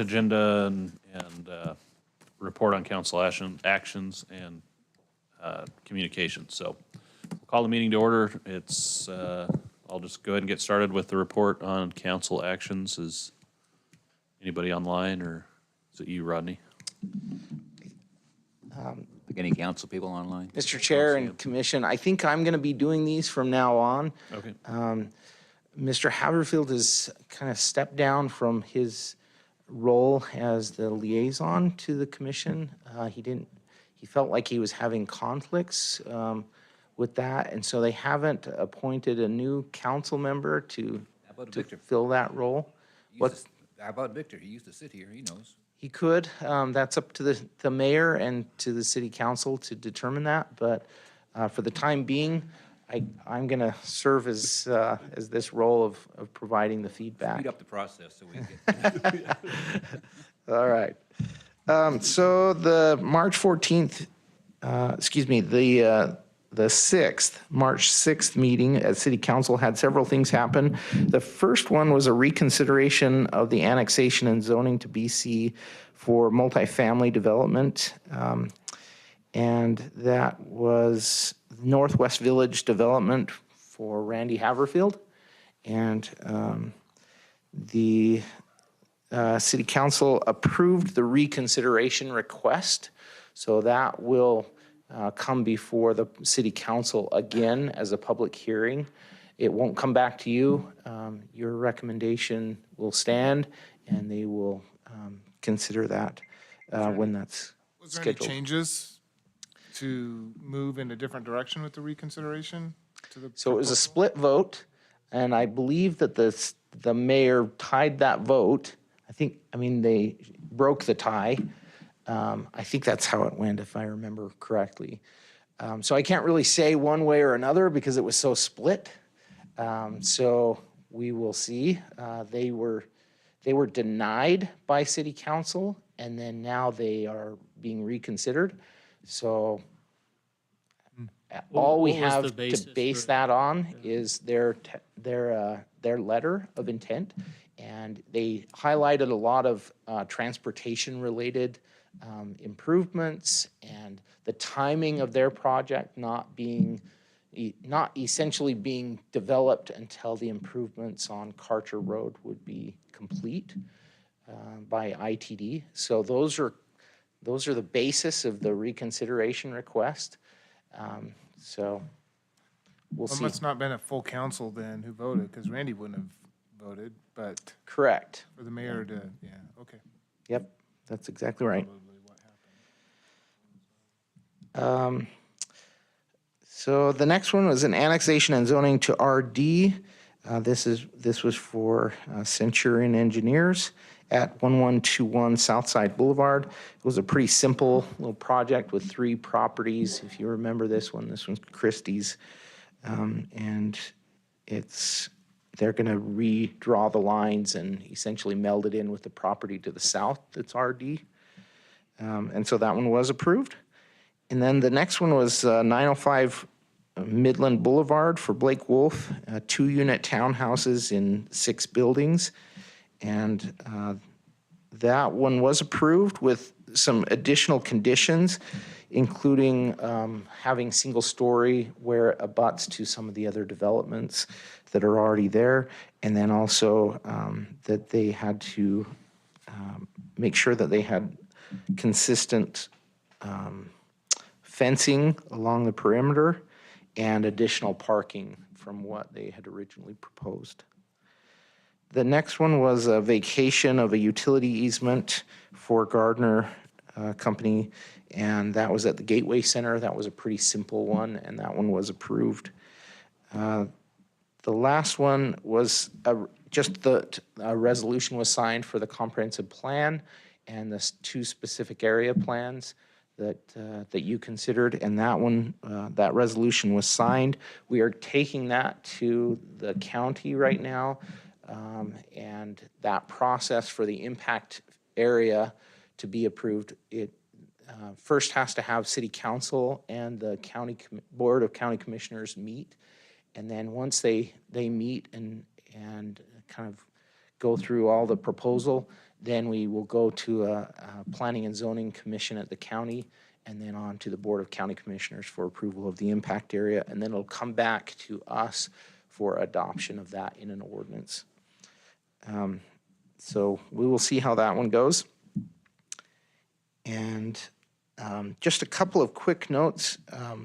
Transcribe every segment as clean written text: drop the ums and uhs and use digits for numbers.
agenda and report on council actions and communications. So we'll call the meeting to order. It's, I'll just go ahead and get started with the report on council actions. Is anybody online, or is it you, Rodney? Any council people online? Mr. Chair and Commission, I think I'm going to be doing these from now on. Okay. Mr. Haverfield has kind of stepped down from his role as the liaison to the commission. He felt like he was having conflicts with that, and so they haven't appointed a new council member to fill that role. How about Victor? He used to sit here, he knows. He could. That's up to the mayor and to the city council to determine that. But for the time being, I'm going to serve as this role of providing the feedback. Speed up the process so we get. All right. So the March 14th, the 6th, March 6th meeting at City Council had several things happen. The first one was a reconsideration of the annexation and zoning to BC for multifamily development. And that was Northwest Village development for Randy Haverfield. And the City Council approved the reconsideration request. So that will come before the City Council again as a public hearing. It won't come back to you. Your recommendation will stand, and they will consider that when that's Was there scheduled. any changes to move in a different direction with the reconsideration? So it was a split vote, and I believe that the mayor tied that vote. They broke the tie. I think that's how it went, if I remember correctly. So I can't really say one way or another because it was so split. So we will see. They were denied by City Council, and then now they are being reconsidered. So all we What was have the to basis base for- that on is their letter of intent. And they highlighted a lot of transportation-related improvements and the timing of their project not essentially being developed until the improvements on Karcher Road would be complete by ITD. So those are the basis of the reconsideration request. So we'll Well, it see. must not have been a full council then who voted, because Randy wouldn't have voted, but Correct. for the mayor to, yeah, okay. Yep, that's exactly right. Probably what happened. So the next one was an annexation and zoning to RD. This was for Centurion Engineers at 1121 Southside Boulevard. It was a pretty simple little project with 3 properties. If you remember this one's Christie's. And they're going to redraw the lines and essentially meld it in with the property to the south that's RD. And so that one was approved. And then the next one was 905 Midland Boulevard for Blake Wolf, 2-unit townhouses in 6 buildings. And that one was approved with some additional conditions, including having single story where it abuts to some of the other developments that are already there. And then also that they had to make sure that they had consistent fencing along the perimeter and additional parking from what they had originally proposed. The next one was a vacation of a utility easement for Gardner Company, and that was at the Gateway Center. That was a pretty simple one, and that one was approved. The last one was a resolution was signed for the comprehensive plan and the 2 specific area plans that you considered, and that one, that resolution was signed. We are taking that to the county right now, and that process for the impact area to be approved, it first has to have City Council and the County Board of County Commissioners meet, and then once they meet and kind of go through all the proposal, then we will go to a Planning and Zoning Commission at the county, and then on to the Board of County Commissioners for approval of the impact area, and then it'll come back to us for adoption of that in an ordinance. So we will see how that one goes. And just a couple of quick notes. I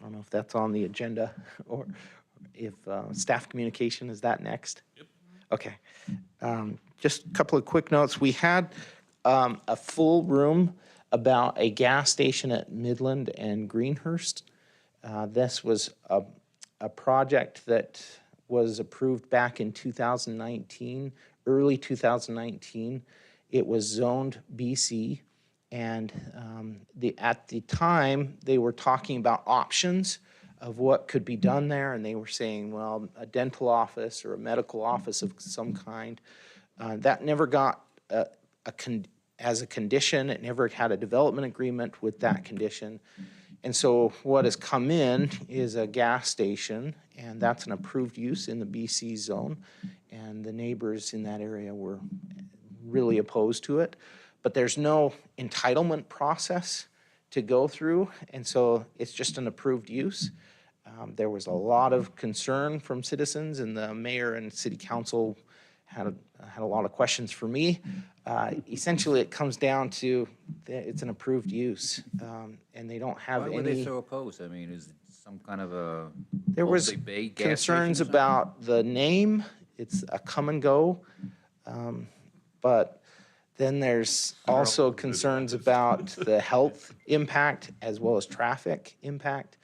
don't know if that's on the agenda or if staff communication, is that next? Yep. Okay. Just a couple of quick notes. We had a full room about a gas station at Midland and Greenhurst. This was a project that was approved back in 2019, early 2019. It was zoned BC, and at the time, they were talking about options of what could be done there, and they were saying, well, a dental office or a medical office of some kind. That never got as a condition. It never had a development agreement with that condition. And so what has come in is a gas station, and that's an approved use in the BC zone. And the neighbors in that area were really opposed to it. But there's no entitlement process to go through, and so it's just an approved use. There was a lot of concern from citizens, and the mayor and city council had a lot of questions for me. Essentially, it comes down to it's an approved use, and they don't have Why any. were they so opposed? I mean, is it some kind of a There was Old Bay gas concerns station or something? about the name. It's a come and go. But then there's also concerns about the health impact as well as traffic impact.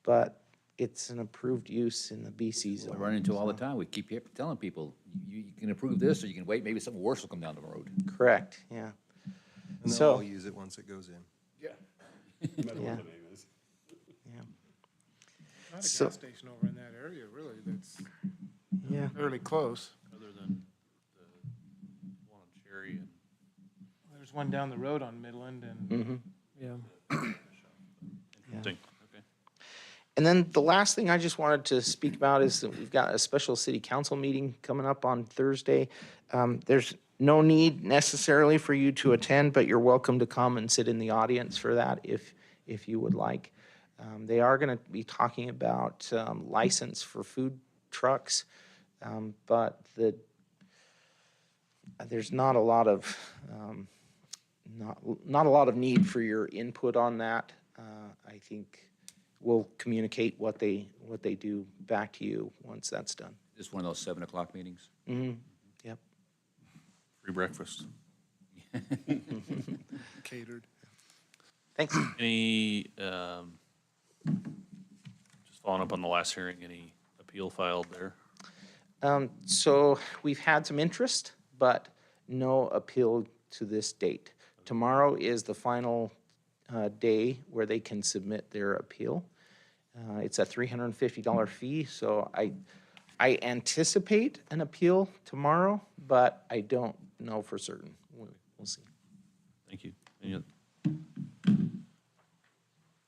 But it's an approved use in the BC We zone. run into all the time. We keep telling people, you can approve this, or you can wait, maybe something worse will come down the road. Correct, yeah. And So- they'll all use it once it goes in. Yeah. Not a So- gas station over in that area, really, that's Yeah. fairly close. Other than the one on Cherry and There's one down the road on Midland and, yeah. interesting. Okay. And then the last thing I just wanted to speak about is that we've got a special city council meeting coming up on Thursday. There's no need necessarily for you to attend, but you're welcome to come and sit in the audience for that if you would like. They are going to be talking about license for food trucks, but there's not a lot of not a lot of need for your input on that. I think we'll communicate what they do back to you once that's done. Just one of those 7 o'clock meetings. Yep. Free breakfast. Catered. Thanks. Any, just following up on the last hearing, any appeal filed there? So we've had some interest, but no appeal to this date. Tomorrow is the final day where they can submit their appeal. It's a $350 fee, so I anticipate an appeal tomorrow, but I don't know for certain. We'll see. Thank you.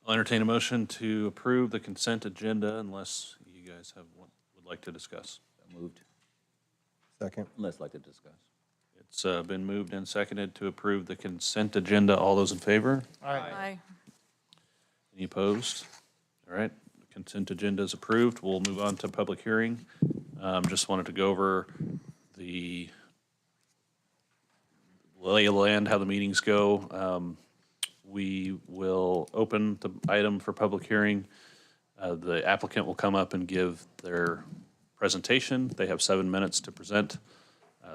I'll entertain a motion to approve the consent agenda unless you guys would like to discuss. Moved, Second. unless like to discuss. It's been moved and seconded to approve the consent agenda. All those in favor? Aye. Any opposed? All right, the consent agenda is approved. We'll move on to public hearing. Just wanted to go over the lay of the land, how the meetings go. We will open the item for public hearing. The applicant will come up and give their presentation. They have 7 minutes to present.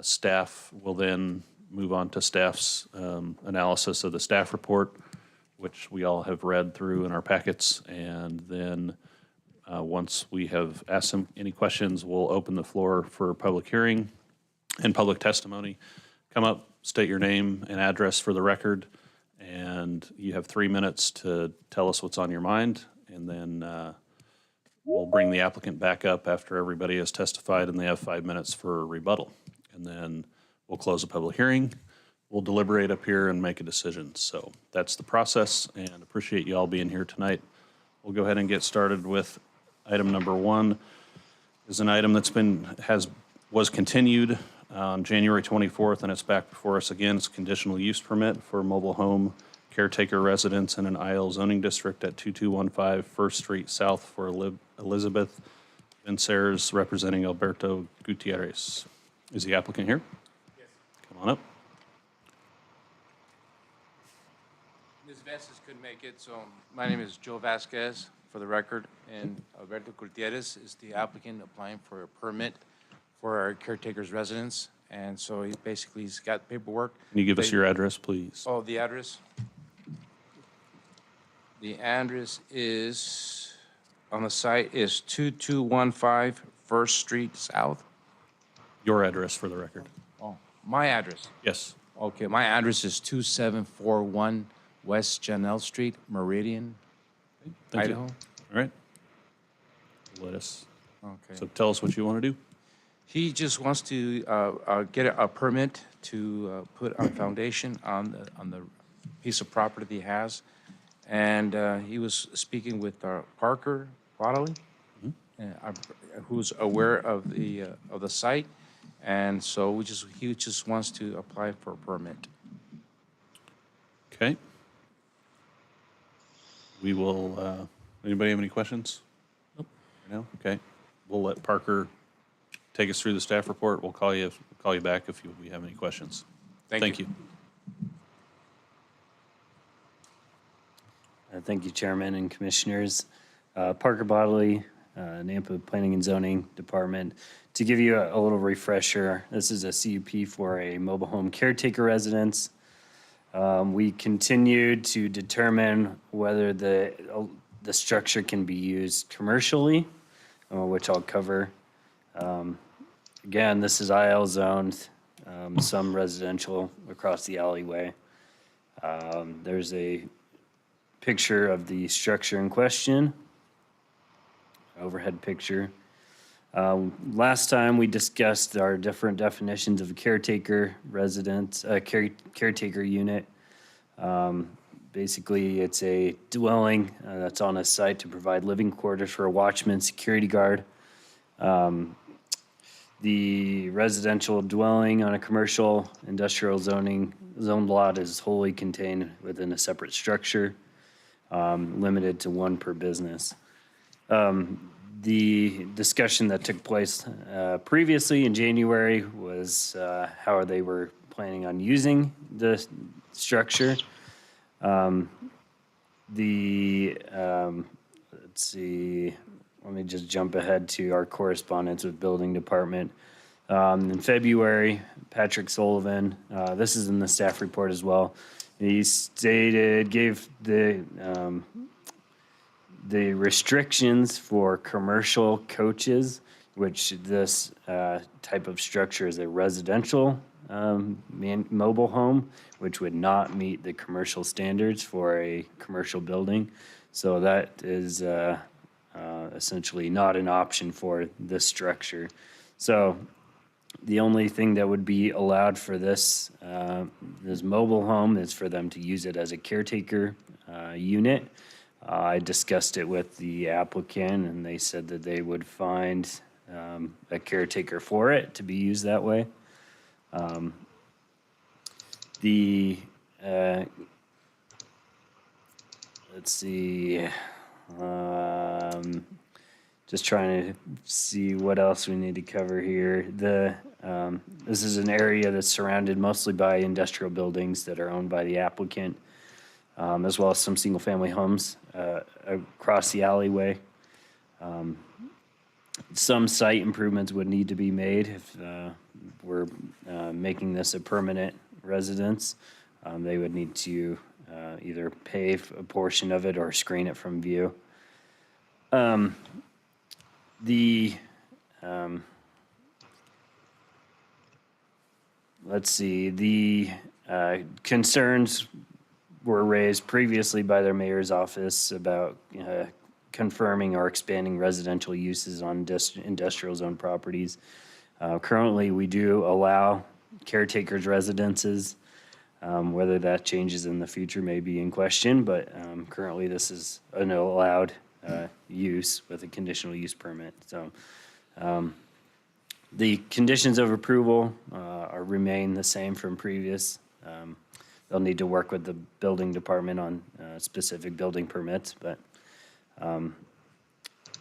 Staff will then move on to staff's analysis of the staff report, which we all have read through in our packets. And then once we have asked them any questions, we'll open the floor for public hearing and public testimony. Come up, state your name and address for the record, and you have 3 minutes to tell us what's on your mind. And then we'll bring the applicant back up after everybody has testified, and they have 5 minutes for rebuttal. And then we'll close the public hearing. We'll deliberate up here and make a decision. So that's the process, and appreciate you all being here tonight. We'll go ahead and get started with item number 1. Is an item that's was continued on January 24th, and it's back before us again. It's a conditional use permit for a mobile home caretaker residence in an IL zoning district at 2215 First Street South for Elizabeth Vinceres, representing Alberto Gutierrez. Is the applicant here? Yes. Come on up. Ms. Vasquez couldn't make it, so my name is Joe Vasquez, for the record, and Alberto Gutierrez is the applicant applying for a permit for our caretaker's residence, and so he's got paperwork. Can you give us your address, please? Oh, the address? The address is, on the site, is 2215 First Street South. Your address for the record. Oh, my address. Yes. Okay, my address is 2741 West Janelle Street, Meridian, Thank you. Idaho. All right. Let us, Okay. so tell us what you want to do. He just wants to get a permit to put a foundation on the piece of property that he has. And he was speaking with Parker Bodley, who's aware of the site. And so he just wants to apply for a permit. Okay. We will, anybody have any questions? Nope. No? Okay. We'll let Parker take us through the staff report. We'll call you back if we have any questions. Thank you. Thank you, Chairman and Commissioners. Parker Bodley, Nampa Planning and Zoning Department. To give you a little refresher, this is a CUP for a mobile home caretaker residence. We continued to determine whether the structure can be used commercially, which I'll cover. Again, this is IL zoned, some residential across the alleyway. There's a picture of the structure in question, overhead picture. Last time we discussed our different definitions of a caretaker residence, caretaker unit. Basically, it's a dwelling that's on a site to provide living quarters for a watchman, security guard. The residential dwelling on a commercial industrial zoned lot is wholly contained within a separate structure, limited to one per business. The discussion that took place previously in January was how they were planning on using the structure. Let's see, let me just jump ahead to our correspondence with Building Department. In February, Patrick Sullivan, this is in the staff report as well, he gave the restrictions for commercial coaches, which this type of structure is a residential mobile home, which would not meet the commercial standards for a commercial building. So that is essentially not an option for this structure. So the only thing that would be allowed for this mobile home is for them to use it as a caretaker unit. I discussed it with the applicant, and they said that they would find a caretaker for it to be used that way. Let's see, just trying to see what else we need to cover here. This is an area that's surrounded mostly by industrial buildings that are owned by the applicant, as well as some single-family homes across the alleyway. Some site improvements would need to be made if we're making this a permanent residence. They would need to either pave a portion of it or screen it from view. Let's see, the concerns were raised previously by their mayor's office about confirming or expanding residential uses on industrial zone properties. Currently, we do allow caretakers' residences. Whether that changes in the future may be in question, but currently this is an allowed use with a conditional use permit. So The conditions of approval remain the same from previous. They'll need to work with the building department on specific building permits, but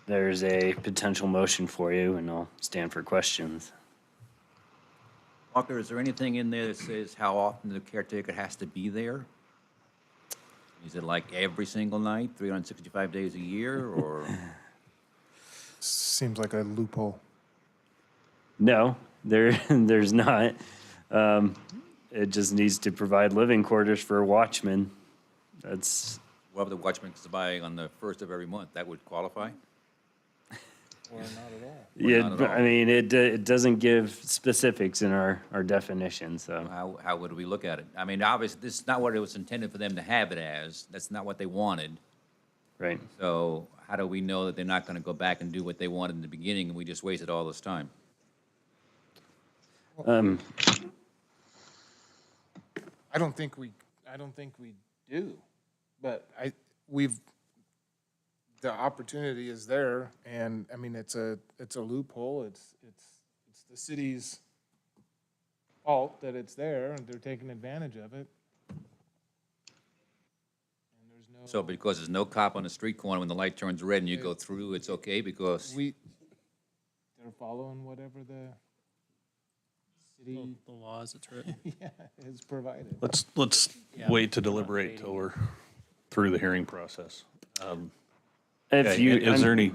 there's a potential motion for you, and I'll stand for questions. Walker, is there anything in there that says how often the caretaker has to be there? Is it like every single night, 365 days a year, or? Seems like a loophole. No, there's not. It just needs to provide living quarters for a watchman. That's, Well, if the watchman comes by on the first of every month, that would qualify? yeah, not at all. I mean, it doesn't give specifics in our definition, so. How would we look at it? I mean, obviously, this is not what it was intended for them to have it as. That's not what they wanted. Right. So how do we know that they're not going to go back and do what they wanted in the beginning and we just wasted all this time? I don't think we do, but the opportunity is there, and, I mean, it's a loophole, it's the city's fault that it's there, and they're taking advantage of it. And there's no. So because there's no cop on the street corner when the light turns red and you go through, it's okay because, They're following whatever the city, The laws, it's written. yeah, has provided. Let's wait to deliberate till we're through the hearing process. Is there any,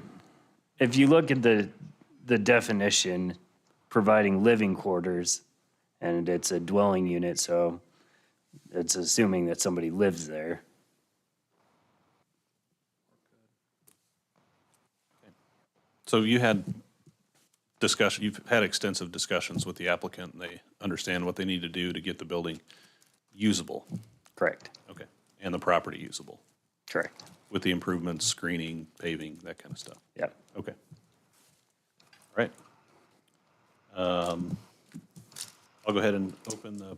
If you look at the definition, providing living quarters, and it's a dwelling unit, so it's assuming that somebody lives there. so you've had extensive discussions with the applicant, and they understand what they need to do to get the building usable, Correct, okay, and the property usable, correct. with the improvements, screening, paving, that kind of stuff. Yep. Okay. All right. I'll go ahead and open the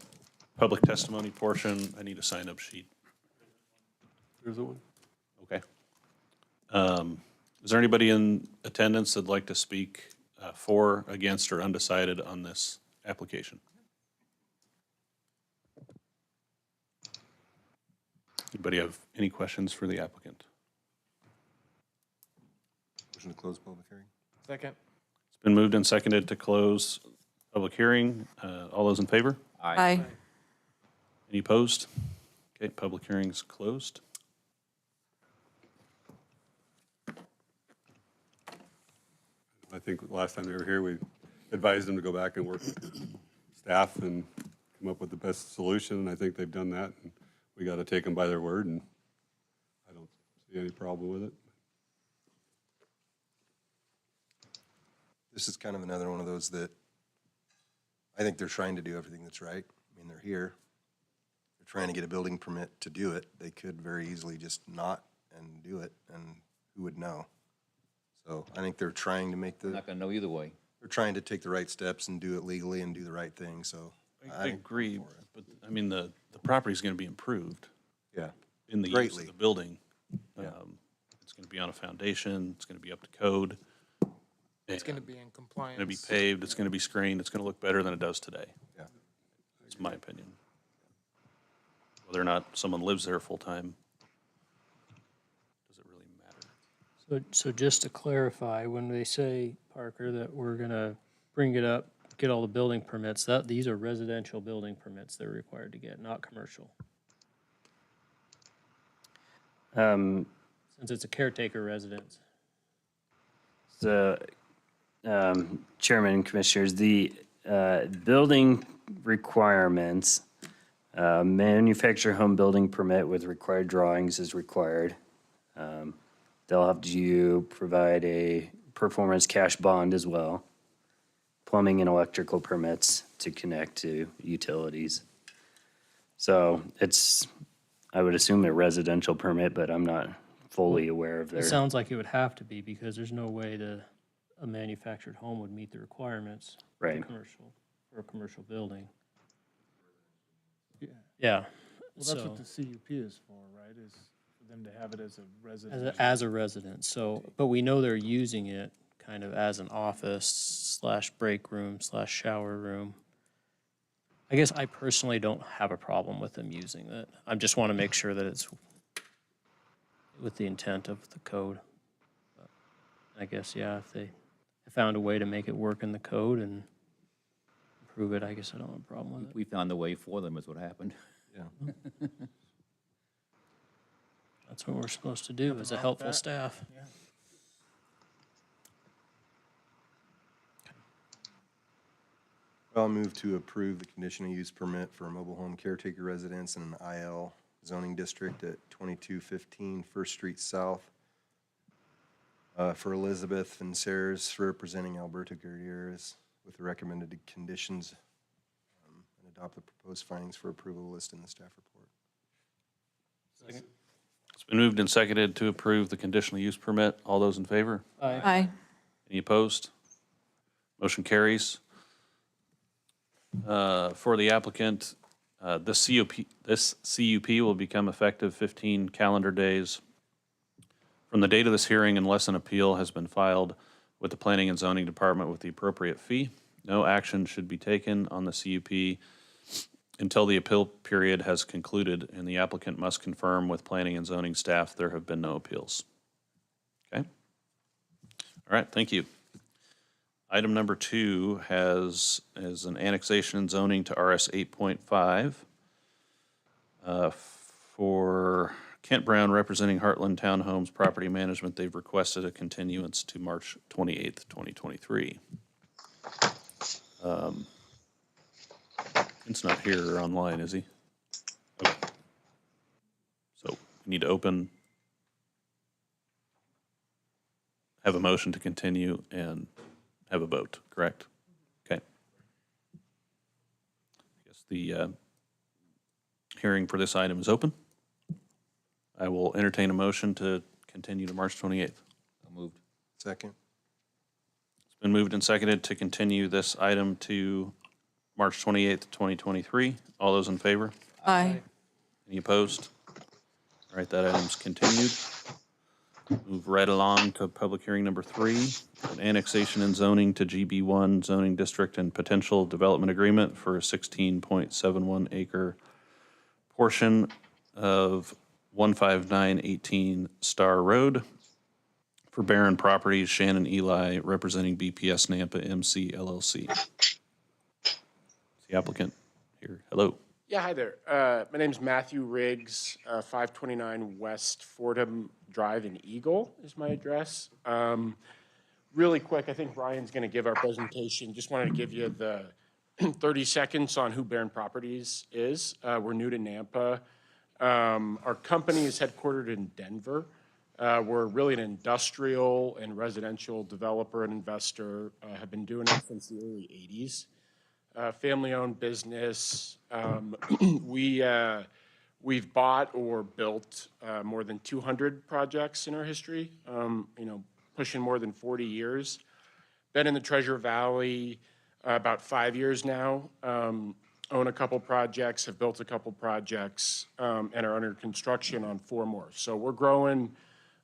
public testimony portion. I need a sign-up sheet. There's the one. Okay. Is there anybody in attendance that'd like to speak for, against, or undecided on this application? Anybody have any questions for the applicant? Motion to close public hearing? Second. It's been moved and seconded to close public hearing. All those in favor? Aye. Any opposed? Okay, public hearing's closed. I think last time they were here, we advised them to go back and work with staff and come up with the best solution, and I think they've done that. And we got to take them by their word, and I don't see any problem with it. This is kind of another one of those that I think they're trying to do everything that's right. I mean, they're here. They're trying to get a building permit to do it. They could very easily just not and do it, and who would know? So I think they're trying to make I'm not going to know either way. they're trying to take the right steps and do it legally and do the right thing, so. I agree, but I mean, the property's going to be improved Yeah, in the use Greatly. of the building. Yeah. It's going to be on a foundation, it's going to be up to code. It's going to be in compliance. It's going to be paved, it's going to be screened, it's going to look better than it does today. yeah. That's my opinion. Whether or not someone lives there full-time, does it really matter? So just to clarify, when they say, Parker, that we're gonna bring it up, get all the building permits, these are residential building permits they're required to get, not commercial. Since it's a caretaker residence. So, Chairman and Commissioners, the building requirements, manufactured home building permit with required drawings is required. They'll have to provide a performance cash bond as well. Plumbing and electrical permits to connect to utilities. So I would assume a residential permit, but I'm not fully aware of It their. sounds like it would have to be, because there's no way a manufactured home would meet the requirements for Right. a commercial building. Yeah. Yeah. Well, that's So- what the CUP is for, right, is for them to have it as a As residential. as a resident, so, but we know they're using it kind of as an office / break room / shower room. I guess I personally don't have a problem with them using it. I just want to make sure that it's with the intent of the code. But I guess, yeah, if they found a way to make it work in the code and improve it, I guess I don't have a problem with it. We found a way for them is what happened. Yeah. That's what we're supposed to do as a helpful staff. I'll move to approve the conditional use permit for a mobile home caretaker residence in an IL zoning district at 2215 First Street South for Elizabeth Vinceres representing Alberto Gutierrez with the recommended conditions and adopt the proposed findings for approval list in the staff report. It's been moved and seconded to approve the conditional use permit. All those in favor? Aye. Any opposed? Motion carries. For the applicant, this CUP will become effective 15 calendar days from the date of this hearing unless an appeal has been filed with the Planning and Zoning Department with the appropriate fee. No action should be taken on the CUP until the appeal period has concluded, and the applicant must confirm with Planning and Zoning staff there have been no appeals. Okay? All right, thank you. Item number 2 is an annexation and zoning to RS 8.5 for Kent Brown representing Heartland Townhomes Property Management. They've requested a continuance to March 28th, 2023. It's not here or online, is he? Okay. So we need to have a motion to continue and have a vote, correct? Okay. I guess the hearing for this item is open. I will entertain a motion to continue to March 28th. So moved. Second? It's been moved and seconded to continue this item to March 28th, 2023. All those in favor? Aye. Any opposed? All right, that item's continued. Move right along to public hearing number 3, an annexation and zoning to GB1 zoning district and potential development agreement for a 16.71 acre portion of 15918 Star Road for Barron Properties, Shannon Eli, representing BPS Nampa MC LLC. Is the applicant here? Hello. Yeah, hi there. My name's Matthew Riggs, 529 West Fordham Drive in Eagle is my address. Really quick, I think Ryan's going to give our presentation. Just wanted to give you the 30 seconds on who Barron Properties is. We're new to Nampa. Our company is headquartered in Denver. We're really an industrial and residential developer and investor. Have been doing it since the early 80s. Family-owned business. We've bought or built more than 200 projects in our history, pushing more than 40 years. Been in the Treasure Valley about 5 years now. Own a couple projects, have built a couple projects, and are under construction on 4 more. So we're growing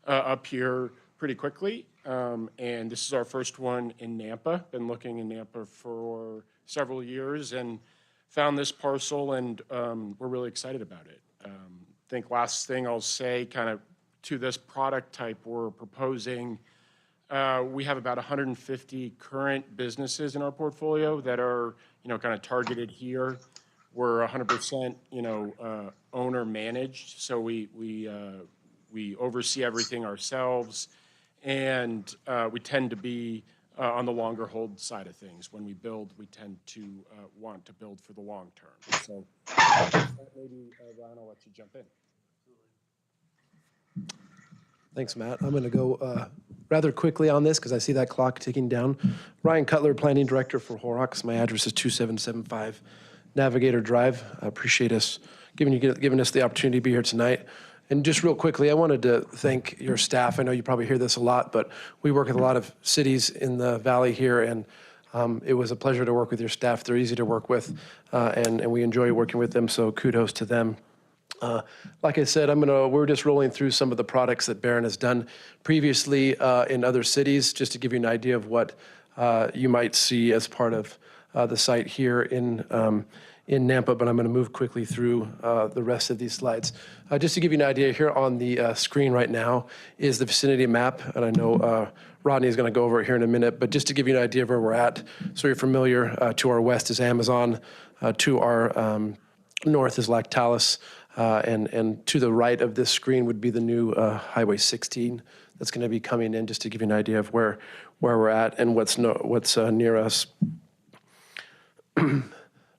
up here pretty quickly, and this is our first one in Nampa. Been looking in Nampa for several years and found this parcel, and we're really excited about it. I think last thing I'll say kind of to this product type we're proposing, we have about 150 current businesses in our portfolio that are, kind of targeted here. We're 100%, owner managed, so we oversee everything ourselves, and we tend to be on the longer hold side of things. When we build, we tend to want to build for the long term. So maybe, Ryan, I'll let you jump in. Thanks, Matt. I'm going to go rather quickly on this because I see that clock ticking down. Ryan Cutler, Planning Director for Horrocks. My address is 2775 Navigator Drive. I appreciate us giving us the opportunity to be here tonight. And just real quickly, I wanted to thank your staff. I know you probably hear this a lot, but we work with a lot of cities in the valley here, and it was a pleasure to work with your staff. They're easy to work with, and we enjoy working with them, so kudos to them. Like I said, we're just rolling through some of the products that Barron has done previously in other cities, just to give you an idea of what you might see as part of the site here in Nampa, but I'm going to move quickly through the rest of these slides. Just to give you an idea, here on the screen right now is the vicinity map, and I know Rodney is going to go over it here in a minute, but just to give you an idea of where we're at, so you're familiar, to our west is Amazon, to our north is Lactalis, and to the right of this screen would be the new Highway 16 that's going to be coming in, just to give you an idea of where we're at and what's near us.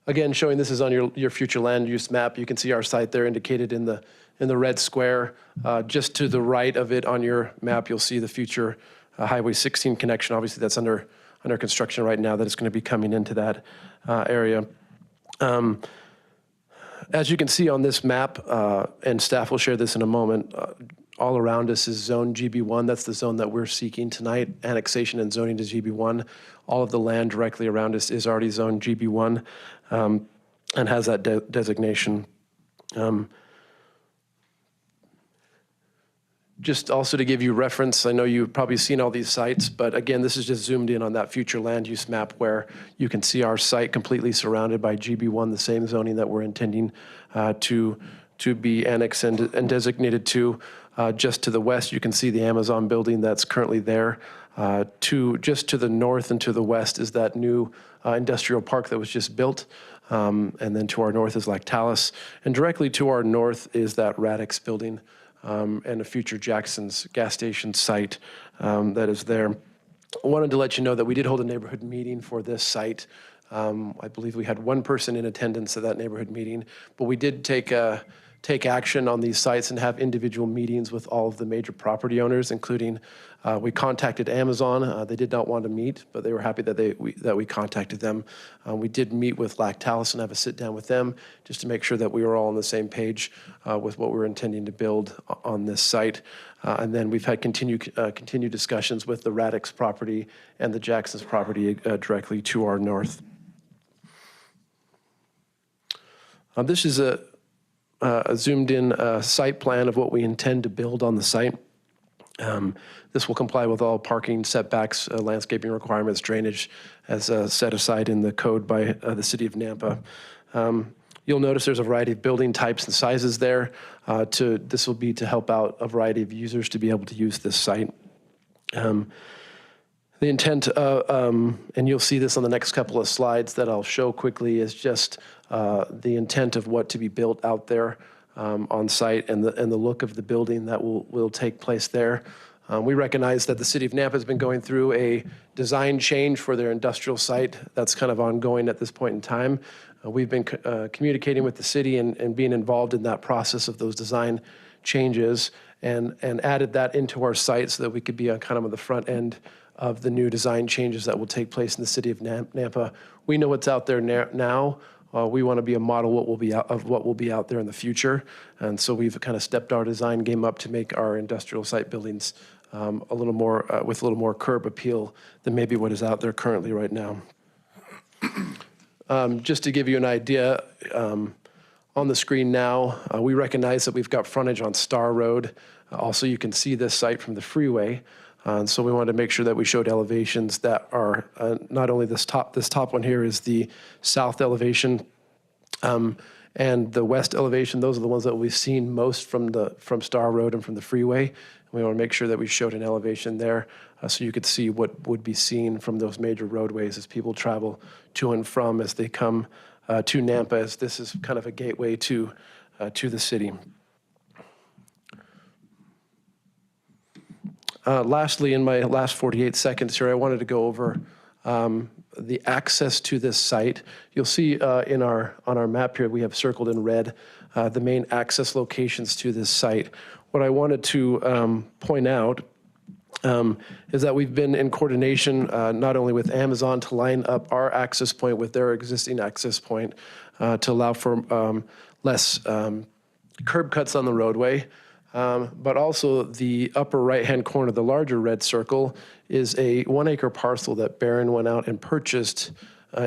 Again, showing this is on your future land use map. You can see our site there indicated in the red square. Just to the right of it on your map, you'll see the future Highway 16 connection. Obviously, that's under construction right now. That is going to be coming into that area. As you can see on this map, and staff will share this in a moment, all around us is zone GB1. That's the zone that we're seeking tonight, annexation and zoning to GB1. All of the land directly around us is already zone GB1 and has that designation. Just also to give you reference, I know you've probably seen all these sites, but again, this is just zoomed in on that future land use map where you can see our site completely surrounded by GB1, the same zoning that we're intending to be annexed and designated to. Just to the west, you can see the Amazon building that's currently there. Just to the north and to the west is that new industrial park that was just built. And then to our north is Lactalis. And directly to our north is that Radix building and a future Jackson's gas station site that is there. I wanted to let you know that we did hold a neighborhood meeting for this site. I believe we had one person in attendance at that neighborhood meeting, but we did take action on these sites and have individual meetings with all of the major property owners, including we contacted Amazon. They did not want to meet, but they were happy that we contacted them. We did meet with Lactalis and have a sit down with them just to make sure that we were all on the same page with what we're intending to build on this site. And then we've had continued discussions with the Radix property and the Jackson's property directly to our north. This is a zoomed-in site plan of what we intend to build on the site. This will comply with all parking setbacks, landscaping requirements, drainage, as set aside in the code by the city of Nampa. You'll notice there's a variety of building types and sizes there. This will be to help out a variety of users to be able to use this site. The intent, and you'll see this on the next couple of slides that I'll show quickly, is just the intent of what to be built out there on site and the look of the building that will take place there. We recognize that the city of Nampa has been going through a design change for their industrial site. That's kind of ongoing at this point in time. We've been communicating with the city and being involved in that process of those design changes and added that into our site so that we could be on kind of on the front end of the new design changes that will take place in the city of Nampa. We know what's out there now. We want to be a model of what will be out there in the future. And so we've kind of stepped our design game up to make our industrial site buildings with a little more curb appeal than maybe what is out there currently right now. Just to give you an idea, on the screen now, we recognize that we've got frontage on Star Road. Also, you can see this site from the freeway. And so we wanted to make sure that we showed elevations that are not only this top one here is the south elevation and the west elevation. Those are the ones that we've seen most from Star Road and from the freeway. We want to make sure that we showed an elevation there so you could see what would be seen from those major roadways as people travel to and from as they come to Nampa, as this is kind of a gateway to the city. Lastly, in my last 48 seconds here, I wanted to go over the access to this site. You'll see on our map here, we have circled in red the main access locations to this site. What I wanted to point out is that we've been in coordination not only with Amazon to line up our access point with their existing access point to allow for less curb cuts on the roadway, but also the upper right-hand corner, the larger red circle, is a 1-acre parcel that Barron went out and purchased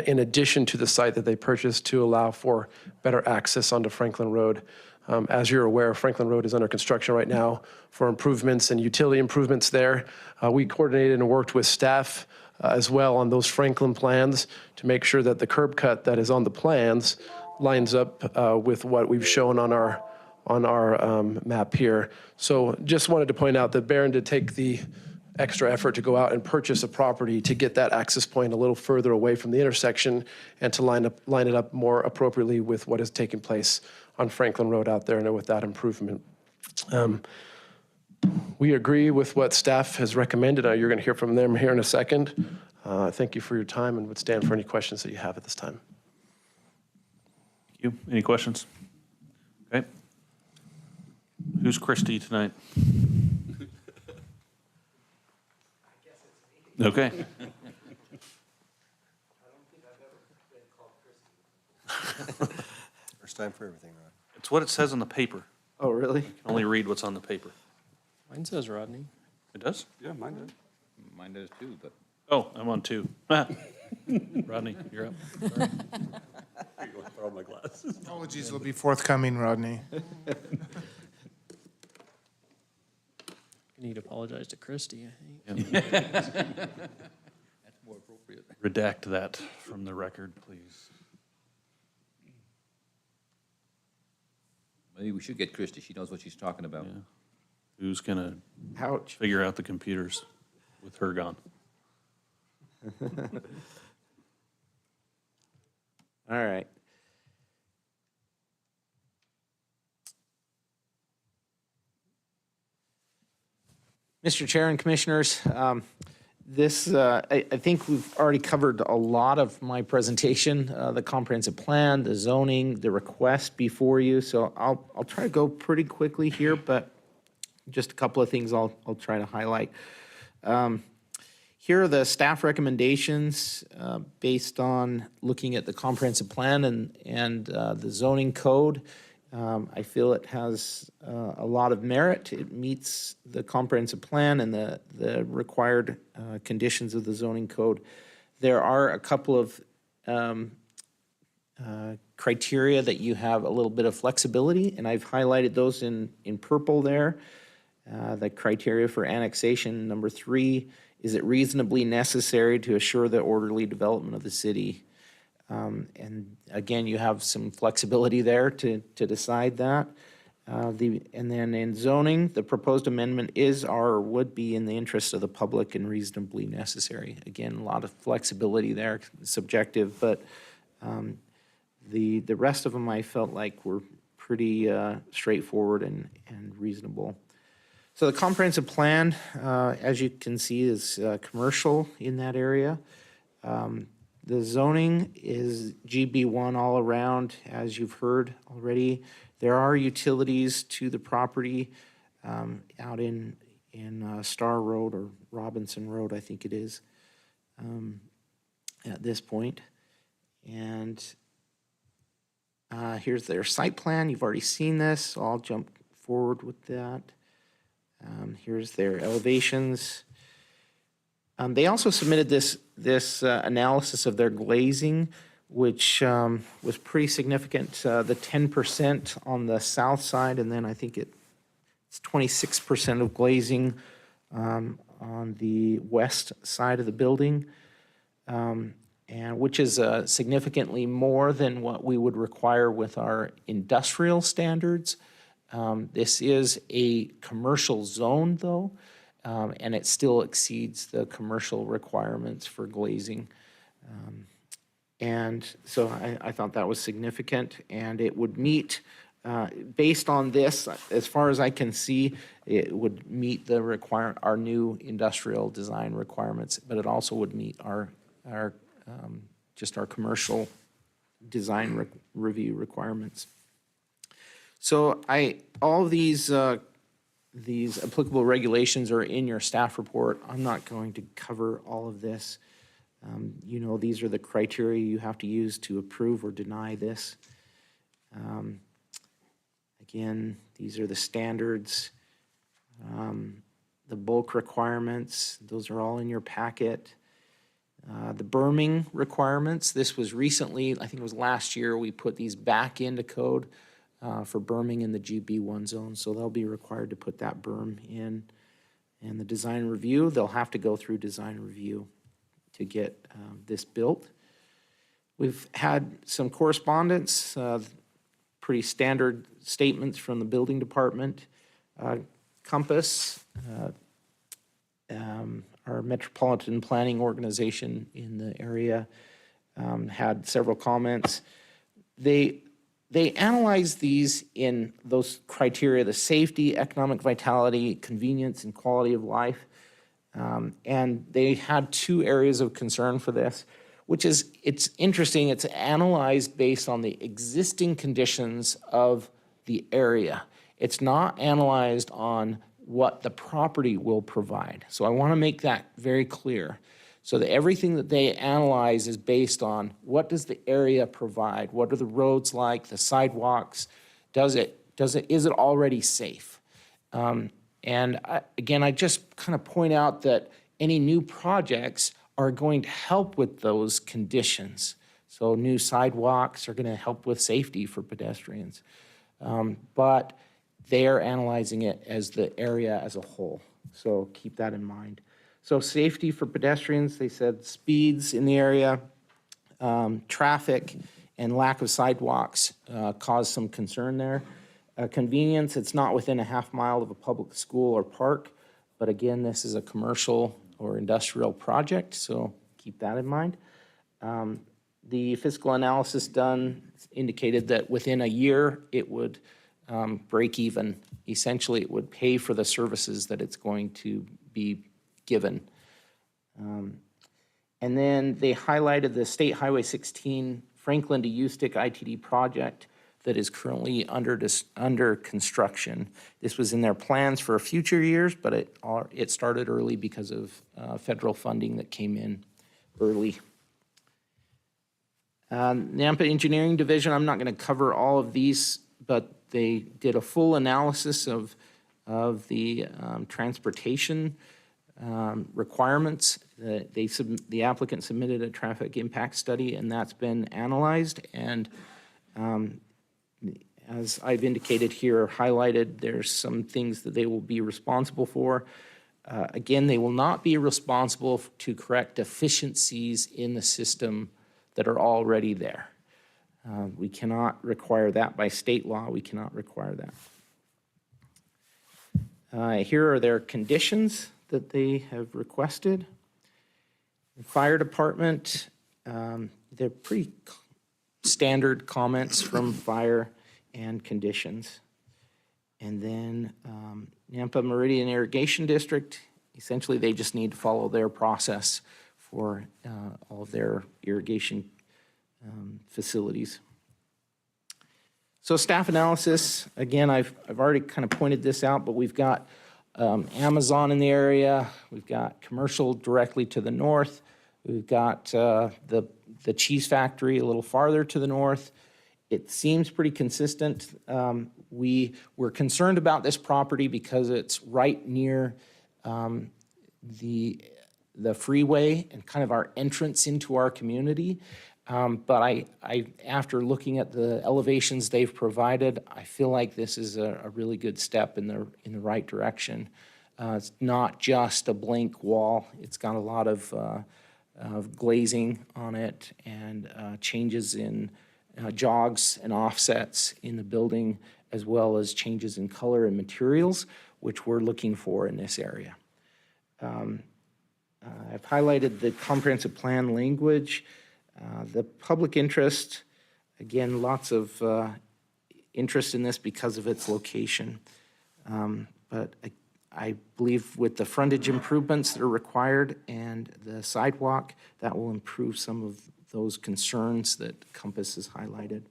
in addition to the site that they purchased to allow for better access onto Franklin Road. As you're aware, Franklin Road is under construction right now for improvements and utility improvements there. We coordinated and worked with staff as well on those Franklin plans to make sure that the curb cut that is on the plans lines up with what we've shown on our map here. So just wanted to point out that Barron did take the extra effort to go out and purchase a property to get that access point a little further away from the intersection and to line it up more appropriately with what is taking place on Franklin Road out there and with that improvement. We agree with what staff has recommended. You're going to hear from them here in a second. Thank you for your time and would stand for any questions that you have at this time. Thank you. Any questions? Okay. Who's Christie tonight? Okay. First time for everything, Rod. It's what it says on the paper. Oh, really? You can only read what's on the paper. Mine says Rodney. It does? Yeah, mine did. Mine does too, but. Oh, I'm on 2. Rodney, you're up. I go throw my glasses. Apologies will be forthcoming, Rodney. You need to apologize to Christie, I think. That's more appropriate. Redact that from the record, please. Maybe we should get Christie. She knows what she's talking about. Yeah. Who's gonna Ouch. figure out the computers with her gone? All right. Mr. Chair and Commissioners, I think we've already covered a lot of my presentation, the comprehensive plan, the zoning, the request before you. So I'll try to go pretty quickly here, but just a couple of things I'll try to highlight. Here are the staff recommendations based on looking at the comprehensive plan and the zoning code. I feel it has a lot of merit. It meets the comprehensive plan and the required conditions of the zoning code. There are a couple of criteria that you have a little bit of flexibility, and I've highlighted those in purple there. The criteria for annexation, number 3, is it reasonably necessary to assure the orderly development of the city? And again, you have some flexibility there to decide that. And then in zoning, the proposed amendment is or would be in the interest of the public and reasonably necessary. Again, a lot of flexibility there, subjective, but the rest of them I felt like were pretty straightforward and reasonable. So the comprehensive plan, as you can see, is commercial in that area. The zoning is GB1 all around, as you've heard already. There are utilities to the property out in Star Road or Robinson Road, I think it is, at this point. And here's their site plan. You've already seen this, so I'll jump forward with that. Here's their elevations. They also submitted this analysis of their glazing, which was pretty significant. The 10% on the south side, and then I think it's 26% of glazing on the west side of the building, and which is significantly more than what we would require with our industrial standards. This is a commercial zone, though, and it still exceeds the commercial requirements for glazing. And so I thought that was significant, and it would meet, based on this, as far as I can see, it would meet our new industrial design requirements, but it also would meet our commercial design review requirements. So all of these applicable regulations are in your staff report. I'm not going to cover all of this. You know, these are the criteria you have to use to approve or deny this. Again, these are the standards, the bulk requirements. Those are all in your packet. The berming requirements, this was recently, I think it was last year, we put these back into code for berming in the GB1 zone, so they'll be required to put that berm in. And the design review, they'll have to go through design review to get this built. We've had some correspondence, pretty standard statements from the building department. Compass, our metropolitan planning organization in the area, had several comments. They analyzed these in those criteria: the safety, economic vitality, convenience, and quality of life. And they had two areas of concern for this, which is, it's interesting, it's analyzed based on the existing conditions of the area. It's not analyzed on what the property will provide. So I want to make that very clear. So that everything that they analyze is based on what does the area provide? What are the roads like, the sidewalks? Is it already safe? Again, I just kind of point out that any new projects are going to help with those conditions. So new sidewalks are going to help with safety for pedestrians. But they are analyzing it as the area as a whole. So keep that in mind. So safety for pedestrians, they said speeds in the area, traffic, and lack of sidewalks cause some concern there. Convenience, it's not within a half mile of a public school or park, but again, this is a commercial or industrial project, so keep that in mind. The fiscal analysis done indicated that within a year, it would break even. Essentially, it would pay for the services that it's going to be given. And then they highlighted the State Highway 16 Franklin to Ustick ITD project that is currently under construction. This was in their plans for future years, but it started early because of federal funding that came in early. Nampa Engineering Division, I'm not going to cover all of these, but they did a full analysis of the transportation requirements. The applicant submitted a traffic impact study, and that's been analyzed. And as I've indicated here, highlighted, there's some things that they will be responsible for. Again, they will not be responsible to correct deficiencies in the system that are already there. We cannot require that by state law. We cannot require that. Here are their conditions that they have requested. The fire department, they're pretty standard comments from fire and conditions. And then Nampa Meridian Irrigation District, essentially they just need to follow their process for all of their irrigation facilities. So staff analysis, again, I've already kind of pointed this out, but we've got Amazon in the area, we've got commercial directly to the north, we've got the cheese factory a little farther to the north. It seems pretty consistent. We were concerned about this property because it's right near the freeway and kind of our entrance into our community. But I, after looking at the elevations they've provided, I feel like this is a really good step in the right direction. It's not just a blank wall. It's got a lot of glazing on it and changes in jogs and offsets in the building, as well as changes in color and materials, which we're looking for in this area. I've highlighted the comprehensive plan language. The public interest, again, lots of interest in this because of its location. But I believe with the frontage improvements that are required and the sidewalk, that will improve some of those concerns that Compass has highlighted.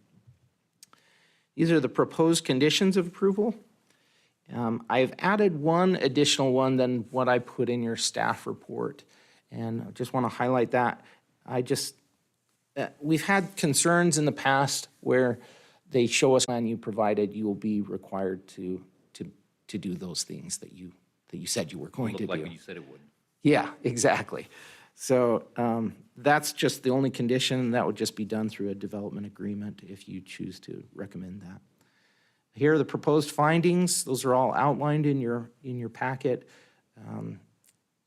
These are the proposed conditions of approval. I've added one additional one than what I put in your staff report, and I just want to highlight that. We've had concerns in the past where they show us plan you provided, you will be required to do those things that you said you were going to do. Like you said it would. Yeah, exactly. So that's just the only condition. That would just be done through a development agreement if you choose to recommend that. Here are the proposed findings. Those are all outlined in your packet.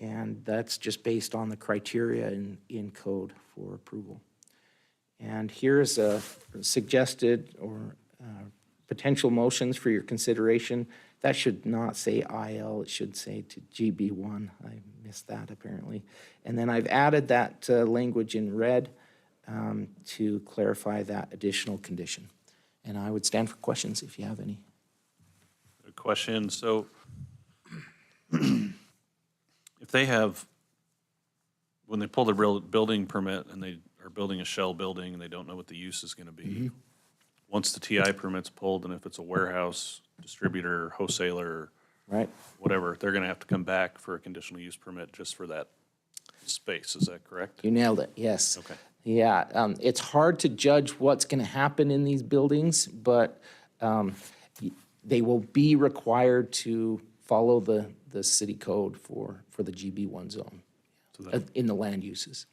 And that's just based on the criteria in code for approval. And here's a suggested or potential motions for your consideration. That should not say IL, it should say to GB1. I missed that apparently. And then I've added that language in red to clarify that additional condition. And I would stand for questions if you have any. A question, so if they have, when they pull the building permit and they are building a shell building and they don't know what the use is gonna be, once the TI permit's pulled, and if it's a warehouse, distributor, wholesaler, Right? whatever, they're gonna have to come back for a conditional use permit just for that space, is that correct? You nailed it, yes. Okay. Yeah, it's hard to judge what's going to happen in these buildings, but they will be required to follow the city code for the GB1 zone So that, in the land uses.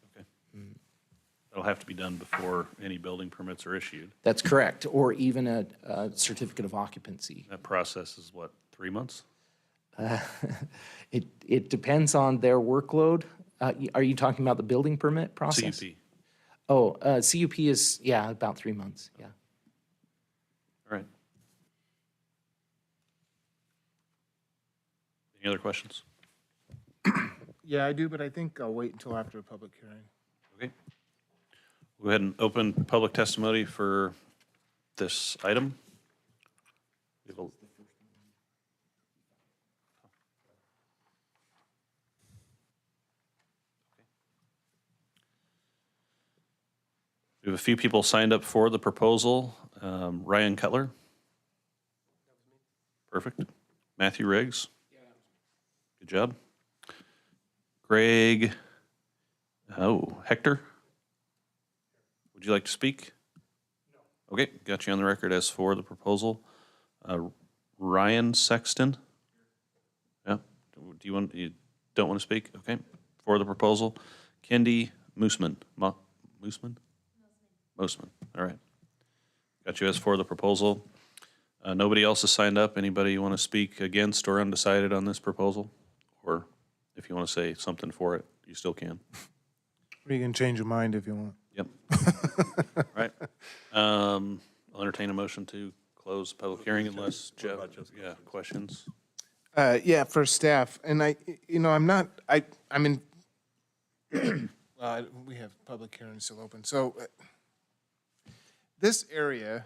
that'll have to be done before any building permits are issued. That's correct, or even a certificate of occupancy. That process is what, 3 months? It depends on their workload. Are you talking about the building permit process? CUP, Oh, CUP is, yeah, about 3 months, yeah. all right. Any other questions? Yeah, I do, but I think I'll wait until after a public hearing. Okay. Go ahead and open public testimony for this item. We have a- We have a few people signed up for the proposal. Ryan Cutler. Perfect. Matthew Riggs. Good job. Greg, Hector. Would you like to speak? No. Okay, got you on the record as for the proposal. Ryan Sexton. Yeah, you don't want to speak? Okay, for the proposal. Kendi Moosman. Moosman, all right. Got you as for the proposal. Nobody else has signed up. Anybody you want to speak against or undecided on this proposal? Or if you want to say something for it, you still can. Or you can change your mind if you want. Yep. All right. I'll entertain a motion to close the public hearing unless Jeff, yeah, questions? Yeah, for staff, and I'm in, we have public hearings still open, so this area,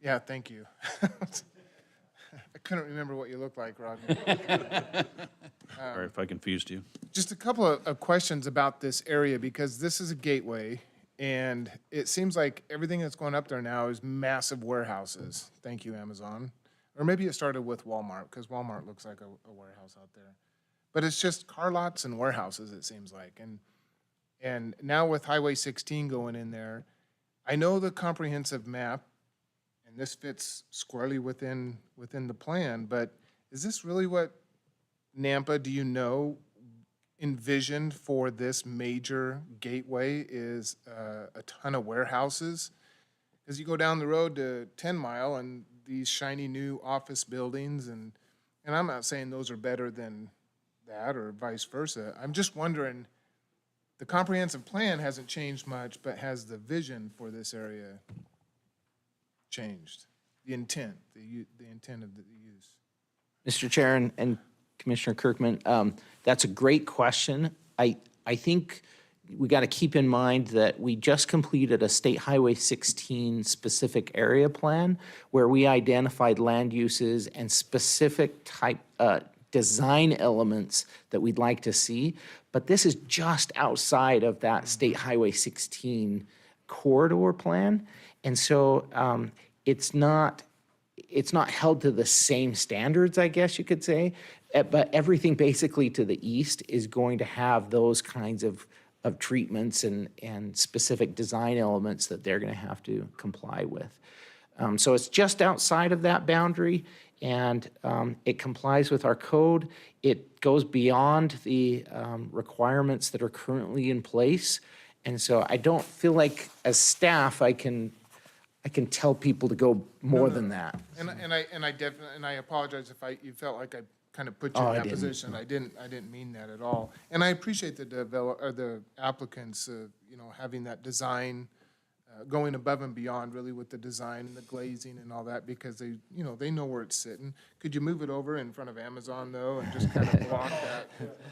yeah, thank you. I couldn't remember what you looked like, Rodney. Sorry if I confused you. Just a couple of questions about this area, because this is a gateway, and it seems like everything that's going up there now is massive warehouses. Thank you, Amazon. Or maybe it started with Walmart, because Walmart looks like a warehouse out there. But it's just car lots and warehouses, it seems like. And now with Highway 16 going in there, I know the comprehensive map, and this fits squarely within the plan, but is this really what Nampa, do you know, envisioned for this major gateway is a ton of warehouses? Because you go down the road to 10 Mile and these shiny new office buildings, and I'm not saying those are better than that or vice versa. I'm just wondering, the comprehensive plan hasn't changed much, but has the vision for this area changed? The intent, the intent of the use? Mr. Chair and Commissioner Kirkman, that's a great question. I think we got to keep in mind that we just completed a State Highway 16 specific area plan where we identified land uses and specific type design elements that we'd like to see. But this is just outside of that State Highway 16 corridor plan. And so it's not held to the same standards, I guess you could say. But everything basically to the east is going to have those kinds of treatments and specific design elements that they're going to have to comply with. So it's just outside of that boundary, and it complies with our code. It goes beyond the requirements that are currently in place. And so I don't feel like, as staff, I can tell people to go more than that. And I definitely, and I apologize if you felt like I kind of put you Oh, in I that didn't. position. I didn't mean that at all. And I appreciate the applicants, having that design, going above and beyond really with the design and the glazing and all that, because they know where it's sitting. Could you move it over in front of Amazon though, and just kind of block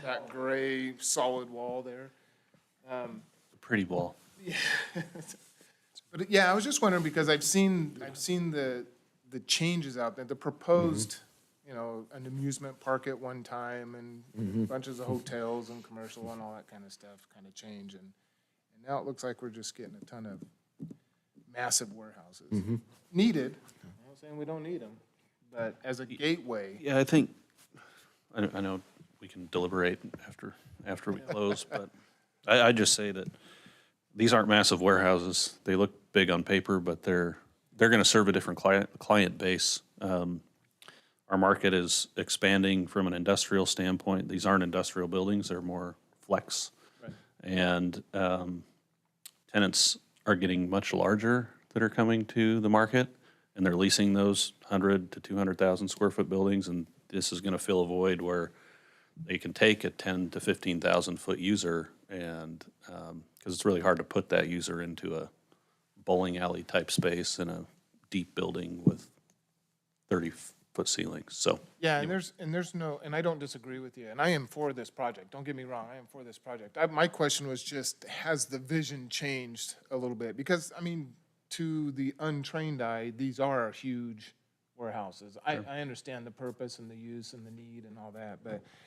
that gray solid wall there? Pretty wall. But yeah, I was just wondering, because I've seen the changes out there, the proposed, an amusement park at one time, and bunches of hotels and commercial and all that kind of stuff kind of change, and now it looks like we're just getting a ton of massive warehouses. Needed, I'm not saying we don't need them, but as a gateway, Yeah, I think, I know we can deliberate after we close, but I just say that these aren't massive warehouses. They look big on paper, but they're going to serve a different client base. Our market is expanding from an industrial standpoint. These aren't industrial buildings, they're more flex. And tenants are getting much larger that are coming to the market, and they're leasing those 100 to 200,000 square foot buildings, and this is going to fill a void where they can take a 10 to 15,000 foot user, and because it's really hard to put that user into a bowling alley type space in a deep building with 30-foot ceilings. So yeah, and I don't disagree with you, and I am for this project, don't get me wrong, I am for this project. My question was just, has the vision changed a little bit? Because, I mean, to the untrained eye, these are huge warehouses. I understand the purpose and the use and the need and all that,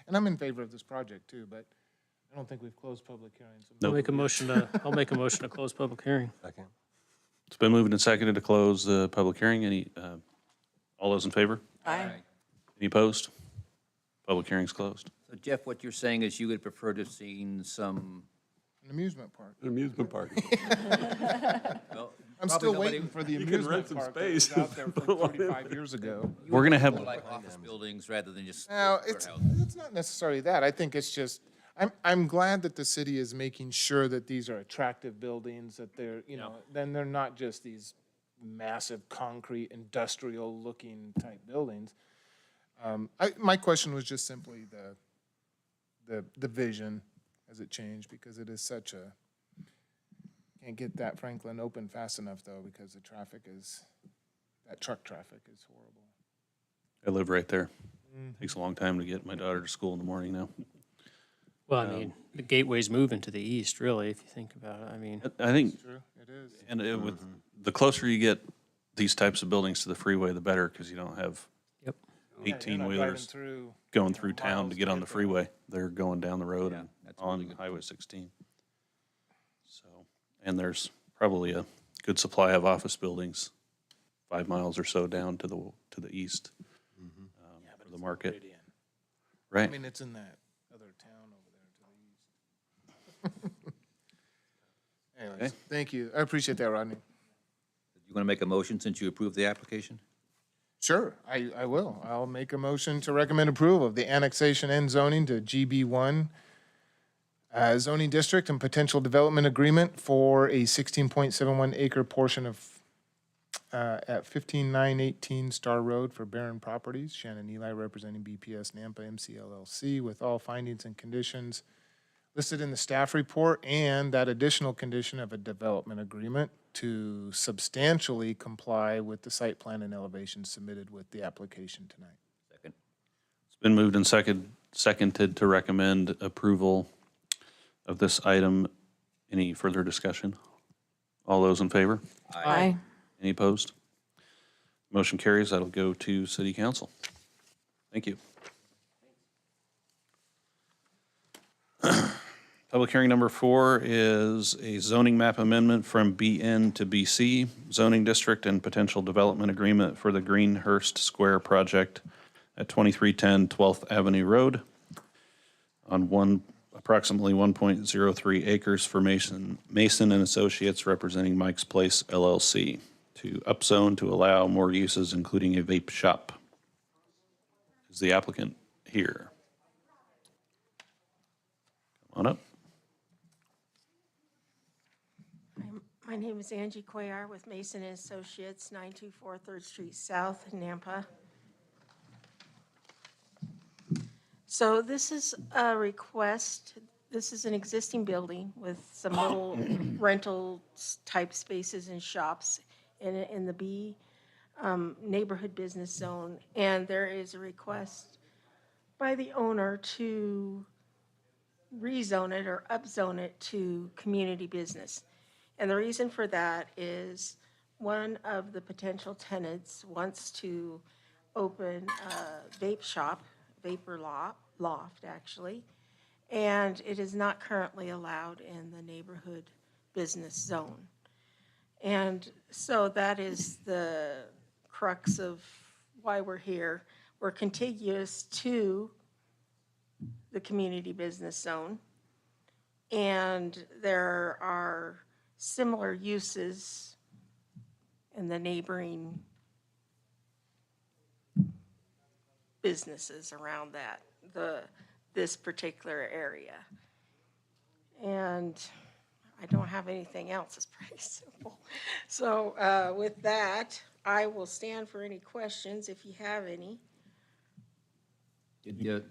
and I'm in favor of this project too, but I don't think we've closed public hearings. I'll make a motion to close public hearing. Second. it's been moved and seconded to close the public hearing. All those in favor? Aye. Any opposed? Public hearing's closed. So Jeff, what you're saying is you would prefer to have seen some, An amusement park. An amusement park. well, I'm probably still nobody- waiting for the You can amusement rent some park that was space out there from 35 years ago. We're going to have, more like office buildings rather than just Now, it's warehouses. not necessarily that. I think it's just, I'm glad that the city is making sure that these are attractive buildings, that they're, then they're not just these massive concrete industrial-looking type buildings. My question was just simply the vision, has it changed? Because it is such a, can't get that Franklin open fast enough though, because the traffic is, that truck traffic is horrible. I live right there. Takes a long time to get my daughter to school in the morning now. Well, I mean, the gateway's moving to the east, really, if you think about it. I mean, I think, True, it is. and with, the closer you get these types of buildings to the freeway, the better, because you don't have yep. Yeah, you're not driving 18-wheelers through. going through town to miles get to on the get there. freeway. They're going down the road Yeah, and that's a really on good Highway 16. So, and there's probably a good supply of office buildings 5 miles or so down to the east for the market. I Right. mean, it's in that other town over there to the east. Anyways, Okay. thank you. I appreciate that, Rodney. You want to make a motion since you approved the application? Sure, I will. I'll make a motion to recommend approval of the annexation and zoning to GB1 zoning district and potential development agreement for a 16.71 acre portion of at 15918 Star Road for Barron Properties. Shannon Eli representing BPS Nampa MC LLC with all findings and conditions listed in the staff report, and that additional condition of a development agreement to substantially comply with the site plan and elevation submitted with the application tonight. Second. It's been moved and seconded to recommend approval of this item. Any further discussion? All those in favor? Aye. Any opposed? Motion carries. That'll go to city council. Thank you. Public hearing number 4 is a zoning map amendment from BN to BC zoning district and potential development agreement for the Greenhurst Square project at 2310 12th Avenue Road on approximately 1.03 acres for Mason and Associates representing Mike's Place LLC to upzone to allow more uses, including a vape shop. Is the applicant here? Come on up. My name is Angie Cuellar with Mason and Associates, 924 3rd Street South, Nampa. So this is a request, this is an existing building with some little rental type spaces and shops in the B neighborhood business zone. And there is a request by the owner to rezone it or upzone it to community business. And the reason for that is one of the potential tenants wants to open a vape shop, vapor loft, actually, and it is not currently allowed in the neighborhood business zone. And so that is the crux of why we're here. We're contiguous to the community business zone, and there are similar uses in the neighboring businesses around this particular area. And I don't have anything else. It's pretty simple. So with that, I will stand for any questions if you have any. Did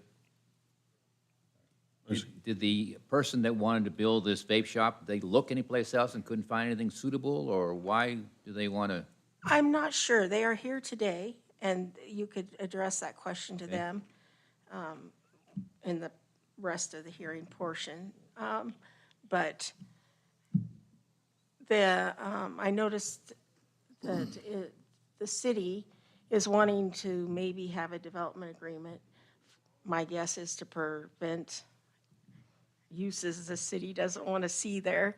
the person that wanted to build this vape shop, they look anyplace else and couldn't find anything suitable, or why do they want to? I'm not sure. They are here today, and you could address that question to them in the rest of the hearing portion. But I noticed that the city is wanting to maybe have a development agreement. My guess is to prevent uses the city doesn't want to see there.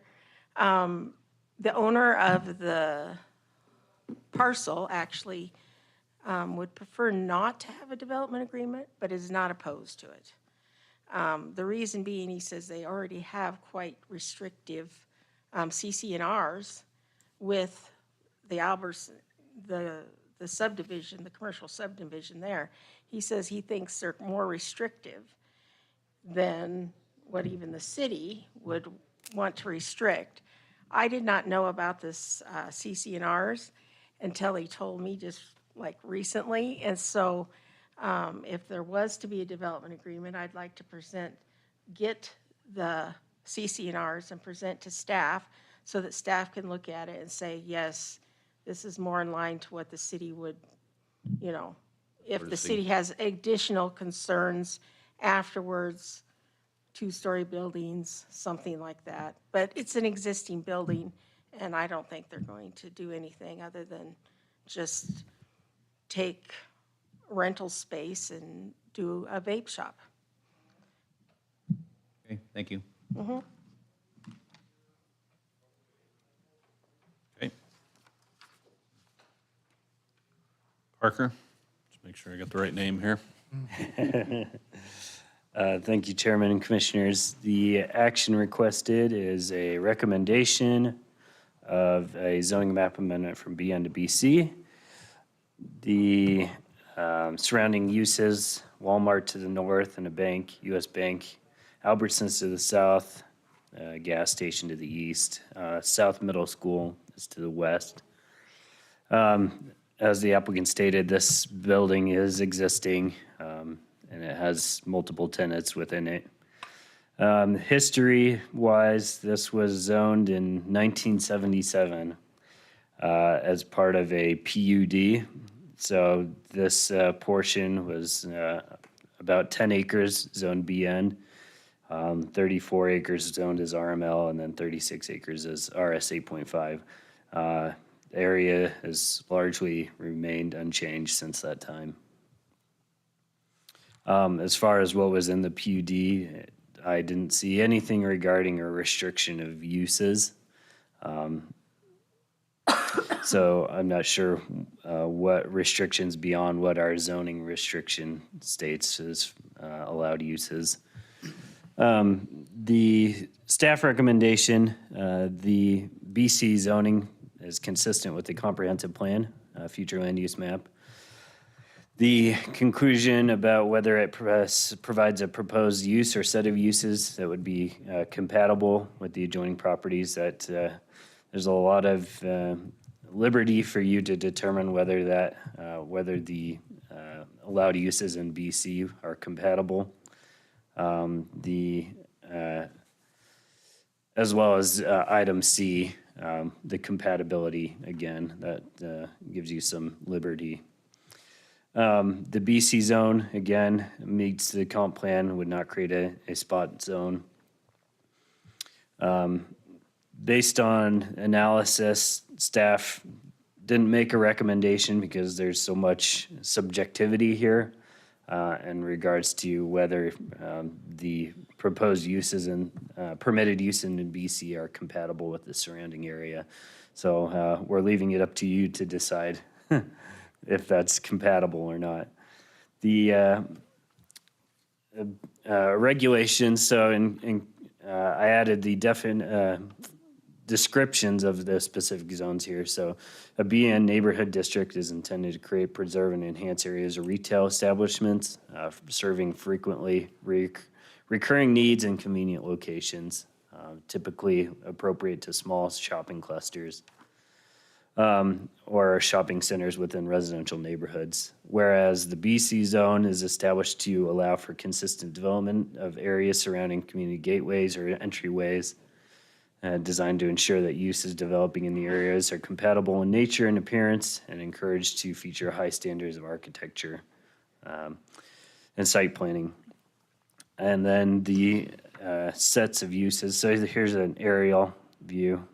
The owner of the parcel actually would prefer not to have a development agreement, but is not opposed to it. The reason being, he says they already have quite restrictive CC&Rs with the Albertson, the subdivision, the commercial subdivision there. He says he thinks they're more restrictive than what even the city would want to restrict. I did not know about this CC&Rs until he told me just like recently. And so if there was to be a development agreement, I'd like to get the CC&Rs and present to staff so that staff can look at it and say, yes, this is more in line to what the city would, if the city has additional concerns afterwards, two-story buildings, something like that. But it's an existing building, and I don't think they're going to do anything other than just take rental space and do a vape shop. Okay, thank you. Okay. Parker, just make sure I got the right name here. Thank you, Chairman and Commissioners. The action requested is a recommendation of a zoning map amendment from BN to BC. The surrounding uses, Walmart to the north and a bank, US Bank, Albertsons to the south, gas station to the east, South Middle School is to the west. As the applicant stated, this building is existing, and it has multiple tenants within it. History-wise, this was zoned in 1977 as part of a PUD. So this portion was about 10 acres zoned BN, 34 acres zoned as RML, and then 36 acres as RS 8.5. The area has largely remained unchanged since that time. As far as what was in the PUD, I didn't see anything regarding a restriction of uses. So I'm not sure what restrictions beyond what our zoning restriction states as allowed uses. The staff recommendation, the BC zoning is consistent with the comprehensive plan, future land use map. The conclusion about whether it provides a proposed use or set of uses that would be compatible with the adjoining properties, that there's a lot of liberty for you to determine whether the allowed uses in BC are compatible. As well as item C, the compatibility, again, that gives you some liberty. The BC zone, again, meets the comp plan, would not create a spot zone. Based on analysis, staff didn't make a recommendation because there's so much subjectivity here in regards to whether the proposed uses and permitted use in BC are compatible with the surrounding area. So we're leaving it up to you to decide if that's compatible or not. The regulations, so I added the descriptions of the specific zones here. So a BN neighborhood district is intended to create, preserve, and enhance areas of retail establishments, serving frequently recurring needs in convenient locations, typically appropriate to small shopping clusters or shopping centers within residential neighborhoods. Whereas the BC zone is established to allow for consistent development of areas surrounding community gateways or entryways, designed to ensure that uses developing in the areas are compatible in nature and appearance and encouraged to feature high standards of architecture and site planning. And then the sets of uses. So here's an aerial view.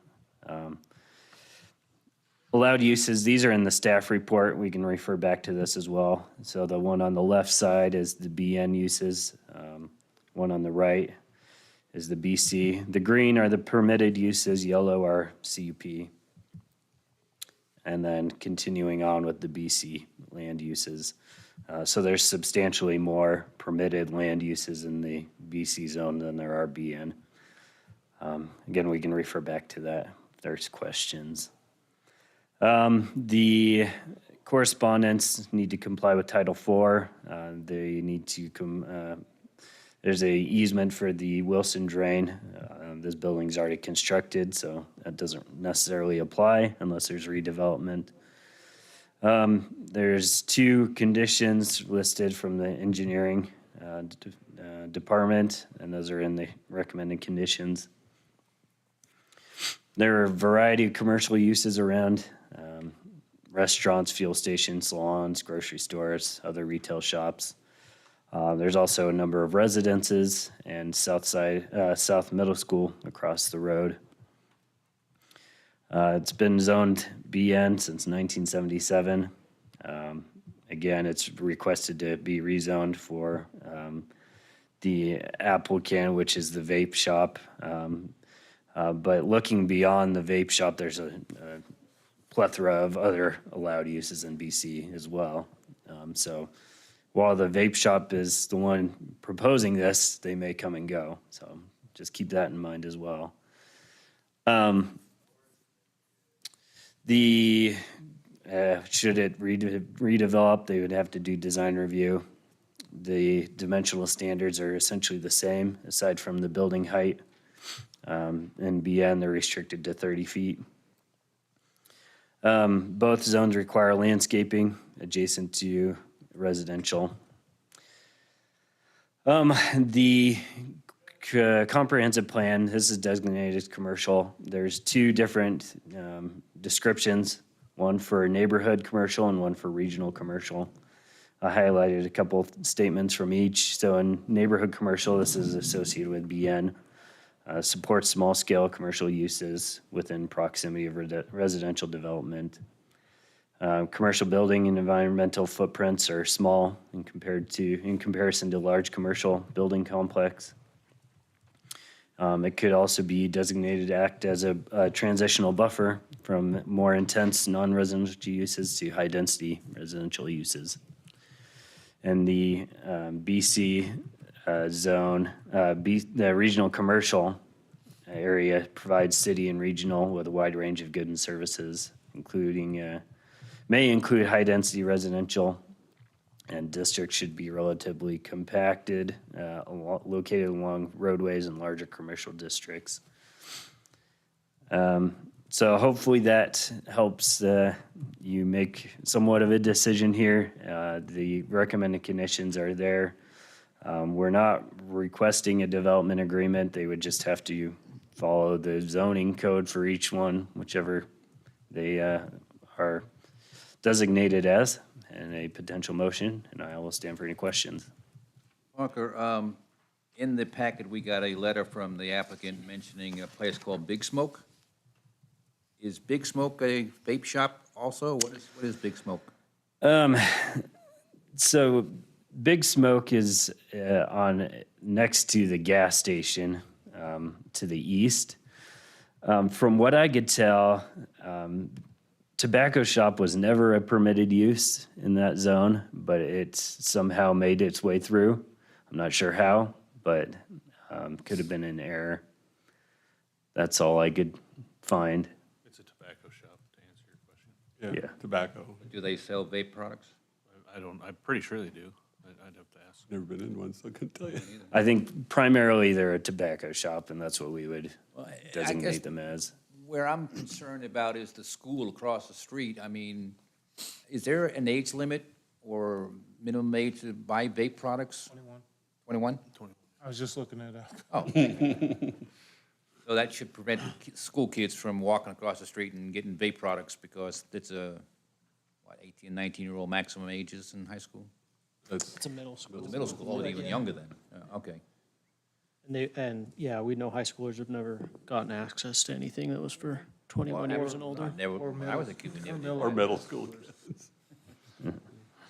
Allowed uses, these are in the staff report. We can refer back to this as well. So the one on the left side is the BN uses. One on the right is the BC. The green are the permitted uses, yellow are CUP. And then continuing on with the BC land uses. So there's substantially more permitted land uses in the BC zone than there are BN. Again, we can refer back to that if there's questions. The correspondents need to comply with Title IV. They need to there's a easement for the Wilson Drain. This building's already constructed, so that doesn't necessarily apply unless there's redevelopment. There's 2 conditions listed from the engineering department, and those are in the recommended conditions. There are a variety of commercial uses around, restaurants, fuel stations, salons, grocery stores, other retail shops. There's also a number of residences and South Middle School across the road. It's been zoned BN since 1977. Again, it's requested to be rezoned for the applicant, which is the vape shop. But looking beyond the vape shop, there's a plethora of other allowed uses in BC as well. So while the vape shop is the one proposing this, they may come and go. So just keep that in mind as well. Should it redevelop, they would have to do design review. The dimensional standards are essentially the same, aside from the building height. In BN, they're restricted to 30 feet. Both zones require landscaping adjacent to residential. The comprehensive plan, this is designated as commercial. There's 2 different descriptions, one for neighborhood commercial and one for regional commercial. I highlighted a couple of statements from each. So in neighborhood commercial, this is associated with BN. Supports small-scale commercial uses within proximity of residential development. Commercial building and environmental footprints are small in comparison to large commercial building complex. It could also be designated to act as a transitional buffer from more intense non-residential uses to high-density residential uses. And the BC zone, the regional commercial area provides city and regional with a wide range of goods and services, including, may include high-density residential, and districts should be relatively compacted, located along roadways and larger commercial districts. So hopefully that helps you make somewhat of a decision here. The recommended conditions are there. We're not requesting a development agreement. They would just have to follow the zoning code for each one, whichever they are designated as, and a potential motion, and I will stand for any questions. Parker, in the packet, we got a letter from the applicant mentioning a place called Big Smoke. Is Big Smoke a vape shop also? What is Big Smoke? So Big Smoke is on next to the gas station to the east. From what I could tell, tobacco shop was never a permitted use in that zone, but it's somehow made its way through. I'm not sure how, but could have been an error. That's all I could find. It's a tobacco shop, to answer your question. Yeah, tobacco. Do they sell vape products? I'm pretty sure they do. I'd have to ask. Never been in one, so I couldn't tell you. I think primarily they're a tobacco shop, and that's what we would Well, I guess designate them as. where I'm concerned about is the school across the street. I mean, is there an age limit or minimum age to buy vape products? 21. 21? I was just looking it up. Oh. So that should prevent school kids from walking across the street and getting vape products because it's a, 18, 19-year-old maximum ages in high school? It's a middle school. It's middle school, oh, even younger then. Okay. And yeah, we know high schoolers have never gotten access to anything that was for 21 years and older. Never, when I was a kid, we never did. Or middle school kids.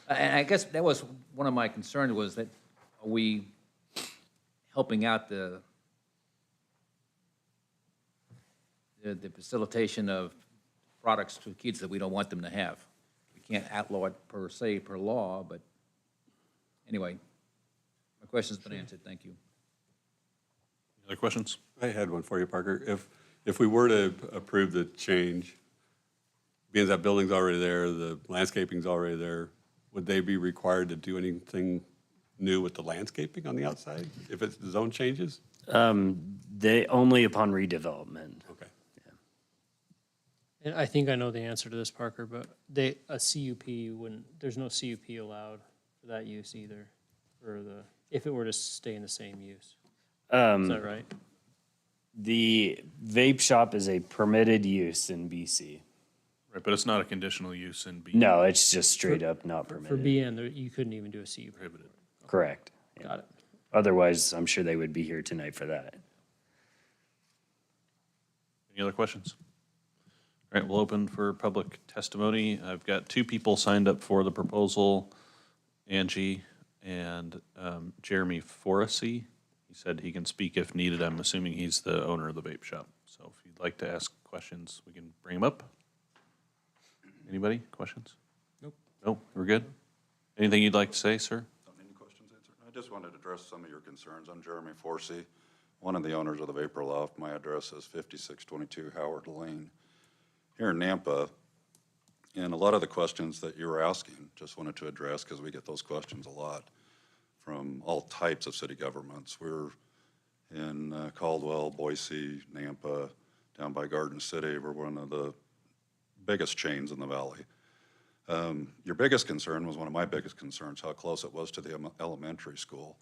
And I guess that was one of my concerns was that are we helping out the facilitation of products to kids that we don't want them to have? We can't outlaw it per se, per law, but anyway, my question's been answered. Thank you. Other questions? I had one for you, Parker. If we were to approve the change, being that building's already there, the landscaping's already there, would they be required to do anything new with the landscaping on the outside if it's, the zone changes? They only upon redevelopment. Okay. And I think I know the answer to this, Parker, but a CUP wouldn't, there's no CUP allowed for that use either, or if it were to stay in the same use. Is that right? The vape shop is a permitted use in BC. Right, but it's not a conditional use in B. No, it's just straight up not For permitted. BN, you couldn't even do a CUP. Prohibited. Correct. Got it. Otherwise, I'm sure they would be here tonight for that. Any other questions? All right, we'll open for public testimony. I've got two people signed up for the proposal, Angie and Jeremy Forressy. He said he can speak if needed. I'm assuming he's the owner of the vape shop. So if you'd like to ask questions, we can bring him up. Anybody? Questions? Nope. Nope, we're good? Anything you'd like to say, sir? Any questions answered? I just wanted to address some of your concerns. I'm Jeremy Forsey, one of the owners of the Vapor Loft. My address is 5622 Howard Lane here in Nampa. And a lot of the questions that you were asking, just wanted to address because we get those questions a lot from all types of city governments. We're in Caldwell, Boise, Nampa, down by Garden City. We're one of the biggest chains in the valley. Your biggest concern was one of my biggest concerns, how close it was to the elementary school.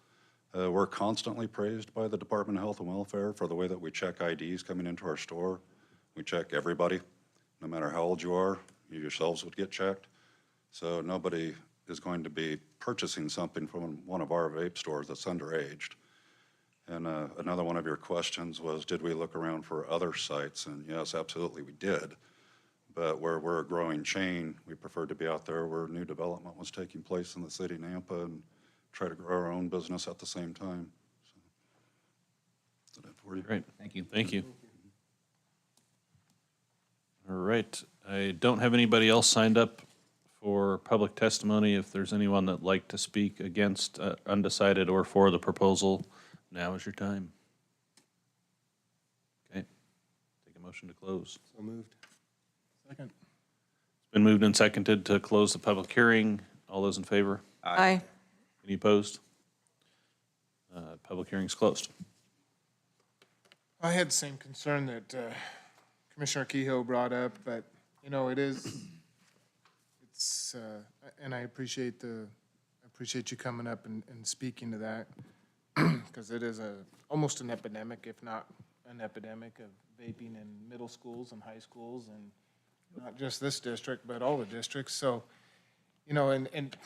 We're constantly praised by the Department of Health and Welfare for the way that we check IDs coming into our store. We check everybody, no matter how old you are. You yourselves would get checked. So nobody is going to be purchasing something from one of our vape stores that's underaged. And another one of your questions was, did we look around for other sites? And yes, absolutely we did. But where we're a growing chain, we preferred to be out there where new development was taking place in the city of Nampa and try to grow our own business at the same time. So, is that it for you? Great. Thank you. Thank you. All right, I don't have anybody else signed up for public testimony. If there's anyone that'd like to speak against undecided or for the proposal, now is your time. Okay, take a motion to close. So moved. Second. It's been moved and seconded to close the public hearing. All those in favor? Aye. Any opposed? Public hearing's closed. I had the same concern that Commissioner Kehoe brought up, but, you know, it's, and I appreciate the appreciate you coming up and speaking to that, because it is almost an epidemic, if not an epidemic, of vaping in middle schools and high schools, and not just this district, but all the districts. So, and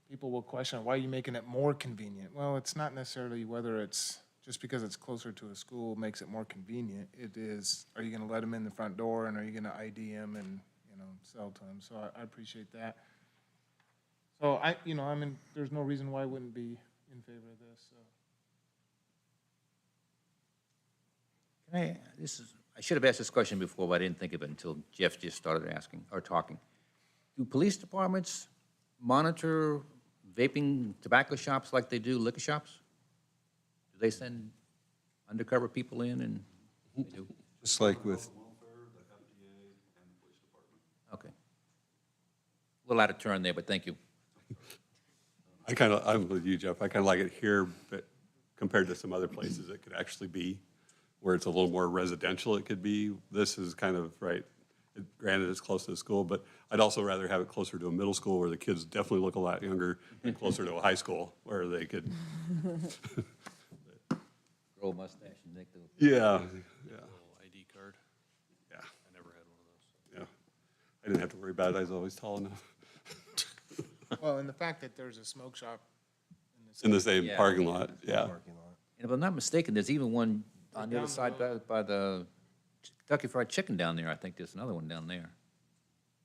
people will question, why are you making it more convenient? Well, it's not necessarily whether it's, just because it's closer to a school makes it more convenient. It is, are you gonna let them in the front door, and are you gonna ID them and, sell to them? So I appreciate that. So there's no reason why I wouldn't be in favor of this, so. I should have asked this question before, but I didn't think of it until Jeff just started asking, or talking. Do police departments monitor vaping tobacco shops like they do liquor shops? Do they send undercover people in and they do? Just like with, Okay. A little out of turn there, but thank you. I'm with you, Jeff. I kind of like it here, but compared to some other places it could actually be, where it's a little more residential, it could be. This is kind of, right, granted it's close to the school, but I'd also rather have it closer to a middle school where the kids definitely look a lot younger than closer to a high school where they could. Grow a mustache and make the. Yeah, yeah, ID card. yeah, I never had one of those. yeah. I didn't have to worry about it. I was always tall enough. Well, and the fact that there's a smoke shop In the same Yeah. parking lot, yeah. parking lot. And if I'm not mistaken, there's even one on the other side by the Kentucky Fried Chicken down there. I think there's another one down there.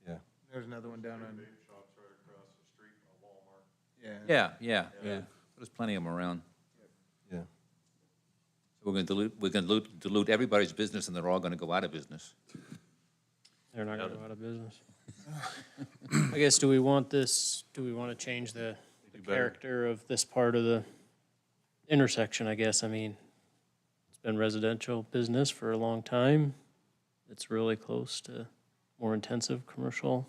Yeah. There's another one down on. Yeah. There's plenty of them around. Yeah. So we're gonna dilute everybody's business, and they're all gonna go out of business. They're not gonna go out of business. I guess, do we want to change the character of this part of the intersection, I guess? I mean, it's been residential business for a long time. It's really close to more intensive commercial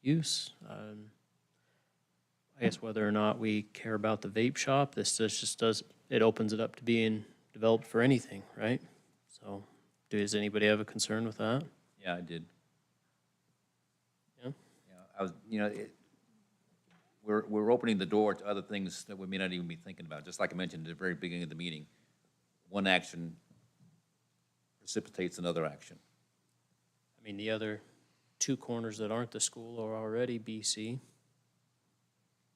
use. I guess whether or not we care about the vape shop, this just does, it opens it up to being developed for anything, right? So, does anybody have a concern with that? Yeah, I did. Yeah? I was, we're opening the door to other things that we may not even be thinking about. Just like I mentioned at the very beginning of the meeting, one action precipitates another action. I mean, the other two corners that aren't the school are already BC.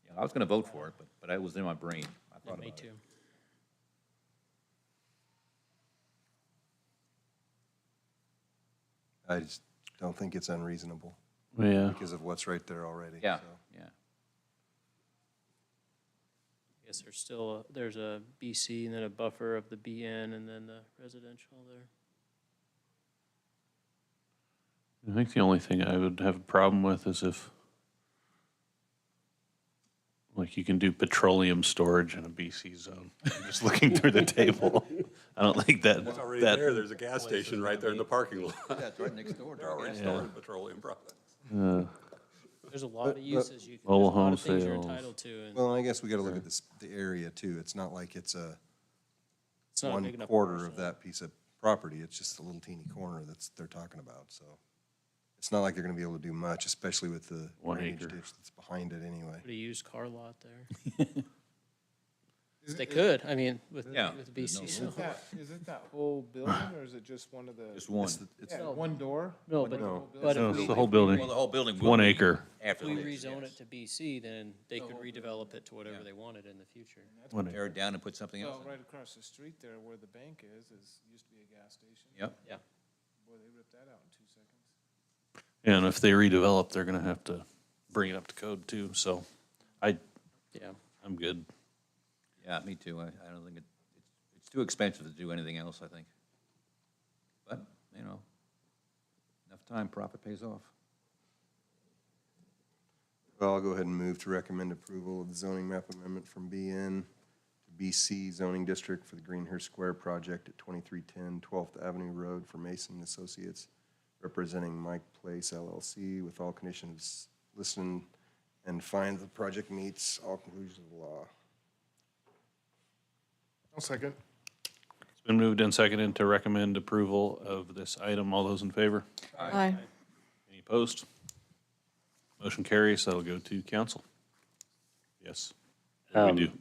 Yeah, I was gonna vote for it, but it was in my brain. I thought Me about it. too. I just don't think it's unreasonable Yeah. because of what's right there already. Yeah, so. yeah. I guess there's a BC and then a buffer of the BN and then the residential there. I think the only thing I would have a problem with is if, like, you can do petroleum storage in a BC zone. I'm just looking through the table. I don't think that, It's already that, there. There's a gas station right there in the parking lot. Yeah, it's right next door. They're already Yeah. storing petroleum products. There's a lot of uses you can, Mobile there's a lot home of things you're sales. entitled to, and Well, I guess we gotta look at this, the area too. It's not like it's it's not a big one enough quarter parcel. of that piece of property. It's just a little teeny corner they're talking about, so. It's not like they're gonna be able to do much, especially with the 1 drainage acre. ditch that's behind it anyway. Put a used car lot there. They could, I mean, with Yeah, with there's no BC. rule. so- Is it that whole building, or is it just one of the? Just one. Yeah, one door? No, One but, whole but building? no, if it's we, the whole building, Well, the whole building will 1 be acre. after we this, rezone yes. it to BC, then they could redevelop it to whatever they wanted in the future. Tear it down and put something else Well, in. right across the street there where the bank is used to be a gas station. Yep. Yeah. Boy, they ripped that out in 2 seconds. And if they redevelop, they're gonna have to bring it up to code too, so Yeah. I'm good. Yeah, me too. I don't think it's too expensive to do anything else, I think. But, enough time, profit pays off. Well, I'll go ahead and move to recommend approval of the zoning map amendment from BN to BC zoning district for the Greenhurst Square project at 2310 12th Avenue Road for Mason and Associates, representing Mike Place LLC, with all conditions listed, and find the project meets all conclusions of the law. I'll second. It's been moved and seconded to recommend approval of this item. All those in favor? Aye. Any opposed? Motion carries. That'll go to council. Yes. We do.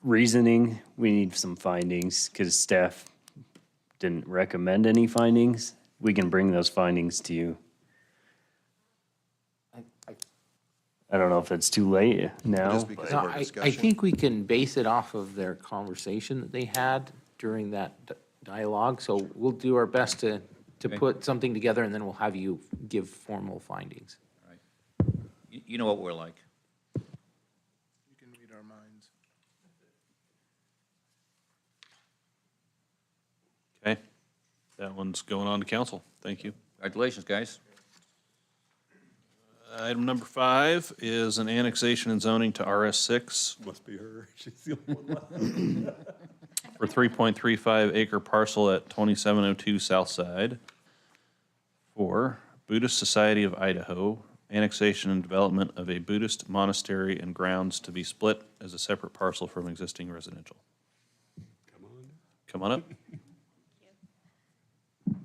Reasoning, we need some findings because staff didn't recommend any findings. We can bring those findings to you. I don't know if it's too late now. Just because No, of our I discussion. think we can base it off of their conversation that they had during that dialogue. So we'll do our best to put something together, and then we'll have you give formal findings. You know what we're like. You can read our minds. Okay. That one's going on to council. Thank you. Congratulations, guys. Item number 5 is an annexation and zoning to RS6 Must be her. She's the only one left. for 3.35 acre parcel at 2702 South Side for Buddhist Society of Idaho, annexation and development of a Buddhist monastery and grounds to be split as a separate parcel from existing residential. Come on up.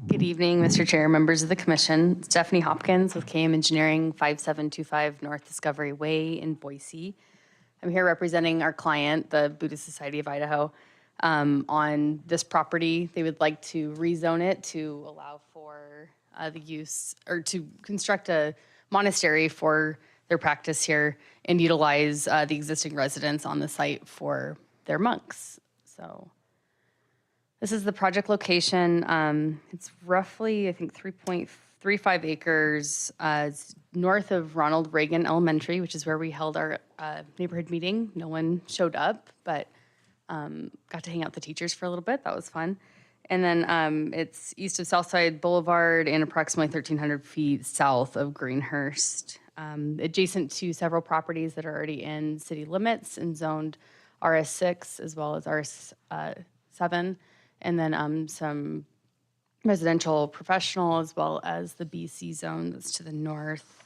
Good evening, Mr. Chair, members of the commission. Stephanie Hopkins with KM Engineering, 5725 North Discovery Way in Boise. I'm here representing our client, the Buddhist Society of Idaho. On this property, they would like to rezone it to allow for the use, or to construct a monastery for their practice here and utilize the existing residents on the site for their monks. So this is the project location. It's roughly, I think, 3.35 acres. It's north of Ronald Reagan Elementary, which is where we held our neighborhood meeting. No one showed up, but got to hang out with the teachers for a little bit. That was fun. And then it's east of Southside Boulevard and approximately 1,300 feet south of Greenhurst, adjacent to several properties that are already in city limits and zoned RS6 as well as RS7. And then some residential professional as well as the BC zone that's to the north.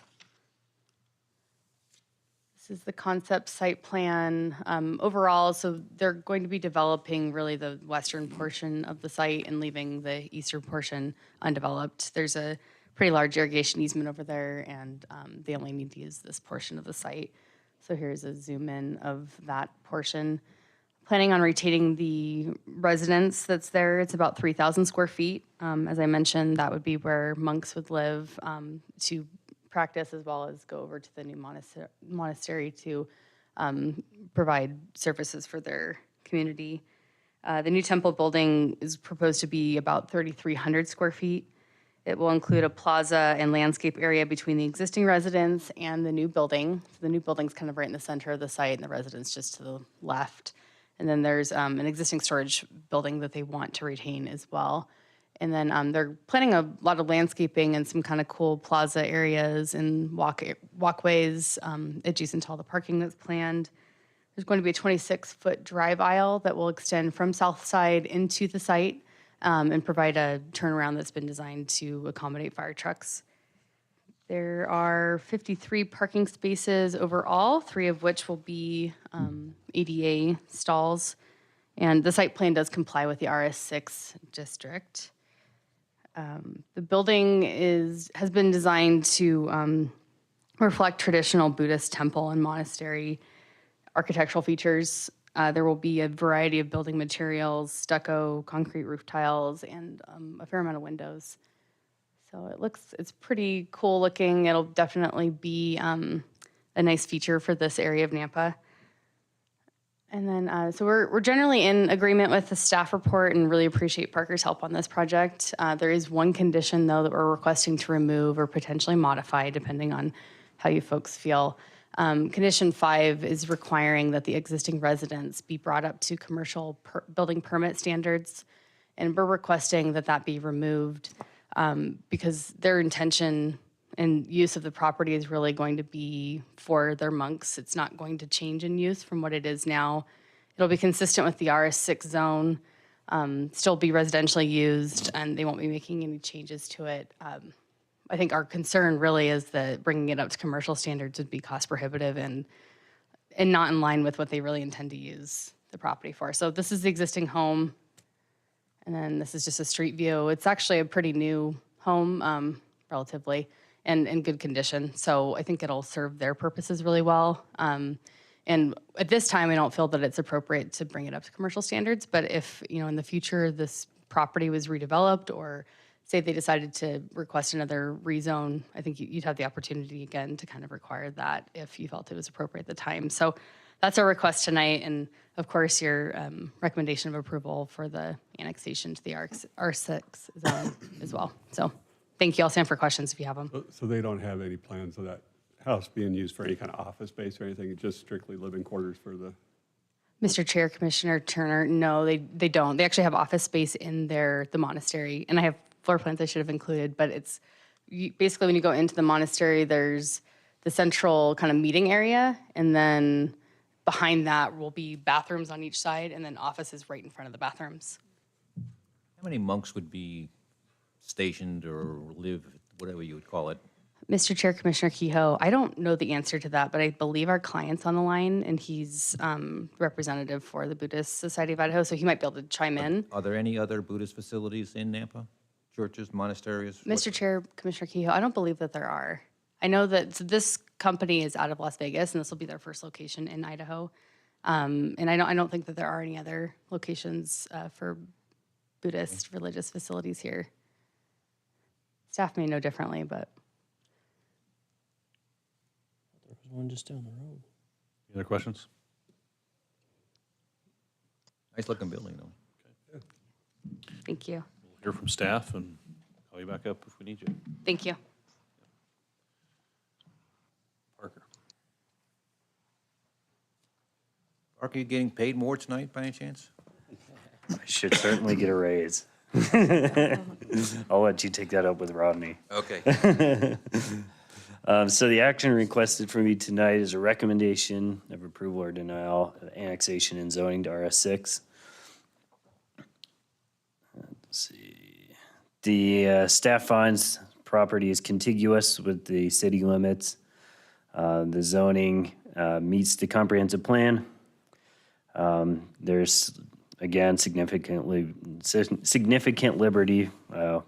This is the concept site plan overall. So they're going to be developing really the western portion of the site and leaving the eastern portion undeveloped. There's a pretty large irrigation easement over there, and they only need to use this portion of the site. So here's a zoom in of that portion. Planning on retaining the residence that's there. It's about 3,000 square feet. As I mentioned, that would be where monks would live to practice, as well as go over to the new monastery to provide services for their community. The new temple building is proposed to be about 3,300 square feet. It will include a plaza and landscape area between the existing residence and the new building. So the new building's kind of right in the center of the site, and the residence just to the left. And then there's an existing storage building that they want to retain as well. And then they're planning a lot of landscaping and some kind of cool plaza areas and walkways adjacent to all the parking that's planned. There's going to be a 26-foot drive aisle that will extend from South Side into the site and provide a turnaround that's been designed to accommodate fire trucks. There are 53 parking spaces overall, 3 of which will be ADA stalls. And the site plan does comply with the RS6 district. The building has been designed to reflect traditional Buddhist temple and monastery architectural features. There will be a variety of building materials, stucco, concrete roof tiles, and a fair amount of windows. So it's pretty cool looking. It'll definitely be a nice feature for this area of Nampa. And then, so we're generally in agreement with the staff report and really appreciate Parker's help on this project. There is one condition, though, that we're requesting to remove or potentially modify, depending on how you folks feel. Condition 5 is requiring that the existing residence be brought up to commercial building permit standards. And we're requesting that that be removed because their intention and use of the property is really going to be for their monks. It's not going to change in use from what it is now. It'll be consistent with the RS6 zone, still be residentially used, and they won't be making any changes to it. I think our concern really is that bringing it up to commercial standards would be cost prohibitive and not in line with what they really intend to use the property for. So this is the existing home, and then this is just a street view. It's actually a pretty new home, relatively, and in good condition. So I think it'll serve their purposes really well. And at this time, I don't feel that it's appropriate to bring it up to commercial standards, but if, in the future, this property was redeveloped or say they decided to request another rezone, I think you'd have the opportunity again to kind of require that if you felt it was appropriate at the time. So that's our request tonight, and of course, your recommendation of approval for the annexation to the R6 zone as well. So thank you. I'll stand for questions if you have them. So they don't have any plans of that house being used for any kind of office space or anything, just strictly living quarters for the, Mr. Chair, Commissioner Turner, no, they don't. They actually have office space in the monastery, and I have floor plans I should have included, but it's basically when you go into the monastery, there's the central kind of meeting area, and then behind that will be bathrooms on each side, and then offices right in front of the bathrooms. How many monks would be stationed or live, whatever you would call it? Mr. Chair, Commissioner Kehoe, I don't know the answer to that, but I believe our client's on the line, and he's representative for the Buddhist Society of Idaho, so he might be able to chime in. Are there any other Buddhist facilities in Nampa? Churches, monasteries? Mr. Chair, Commissioner Kehoe, I don't believe that there are. I know that this company is out of Las Vegas, and this will be their first location in Idaho. And I don't think that there are any other locations for Buddhist religious facilities here. Staff may know differently, but. There was one just down the road. Any other questions? Nice looking building, though. Thank you. We'll hear from staff and call you back up if we need you. Thank you. Parker. Are you getting paid more tonight by any chance? I should certainly get a raise. I'll let you take that up with Rodney. Okay. So the action requested from you tonight is a recommendation of approval or denial of annexation and zoning to RS6. Let's see. The staff finds property is contiguous with the city limits. The zoning meets the comprehensive plan. There's, again, significant liberty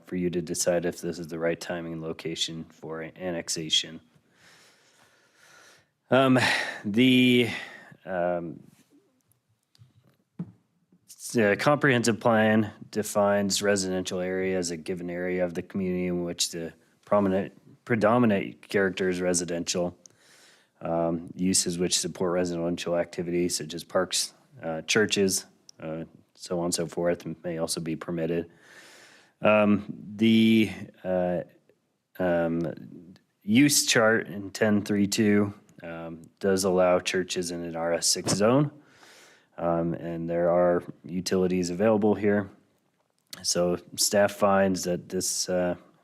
for you to decide if this is the right timing and location for annexation. The comprehensive plan defines residential area as a given area of the community in which the predominant character is residential. Uses which support residential activities such as parks, churches, so on and so forth, may also be permitted. The use chart in 10.3.2 does allow churches in an RS6 zone, and there are utilities available here. So staff finds that this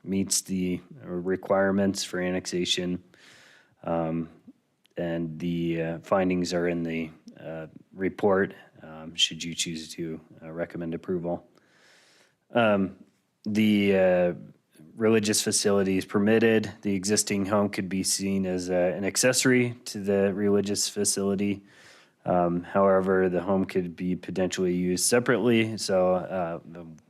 meets the requirements for annexation, and the findings are in the report, should you choose to recommend approval. The religious facility is permitted. The existing home could be seen as an accessory to the religious facility. However, the home could be potentially used separately, so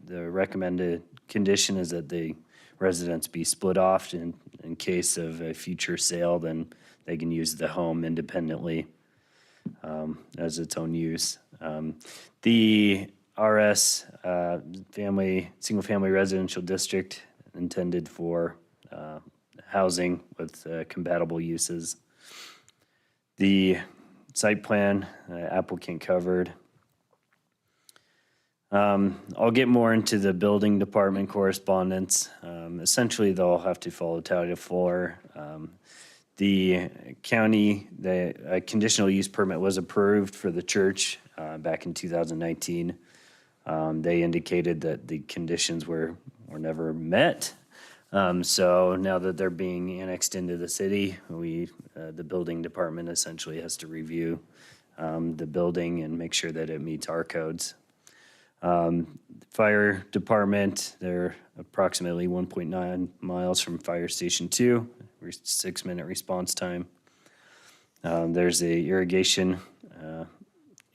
the recommended condition is that the residents be split off in case of a future sale, then they can use the home independently as its own use. The RS single-family residential district intended for housing with compatible uses. The site plan applicant covered. I'll get more into the building department correspondence. Essentially, they'll have to follow Title 4. The county, a conditional use permit was approved for the church back in 2019. They indicated that the conditions were never met. So now that they're being annexed into the city, the building department essentially has to review the building and make sure that it meets our codes. Fire department, they're approximately 1.9 miles from Fire Station 2, 6-minute response time. There's a irrigation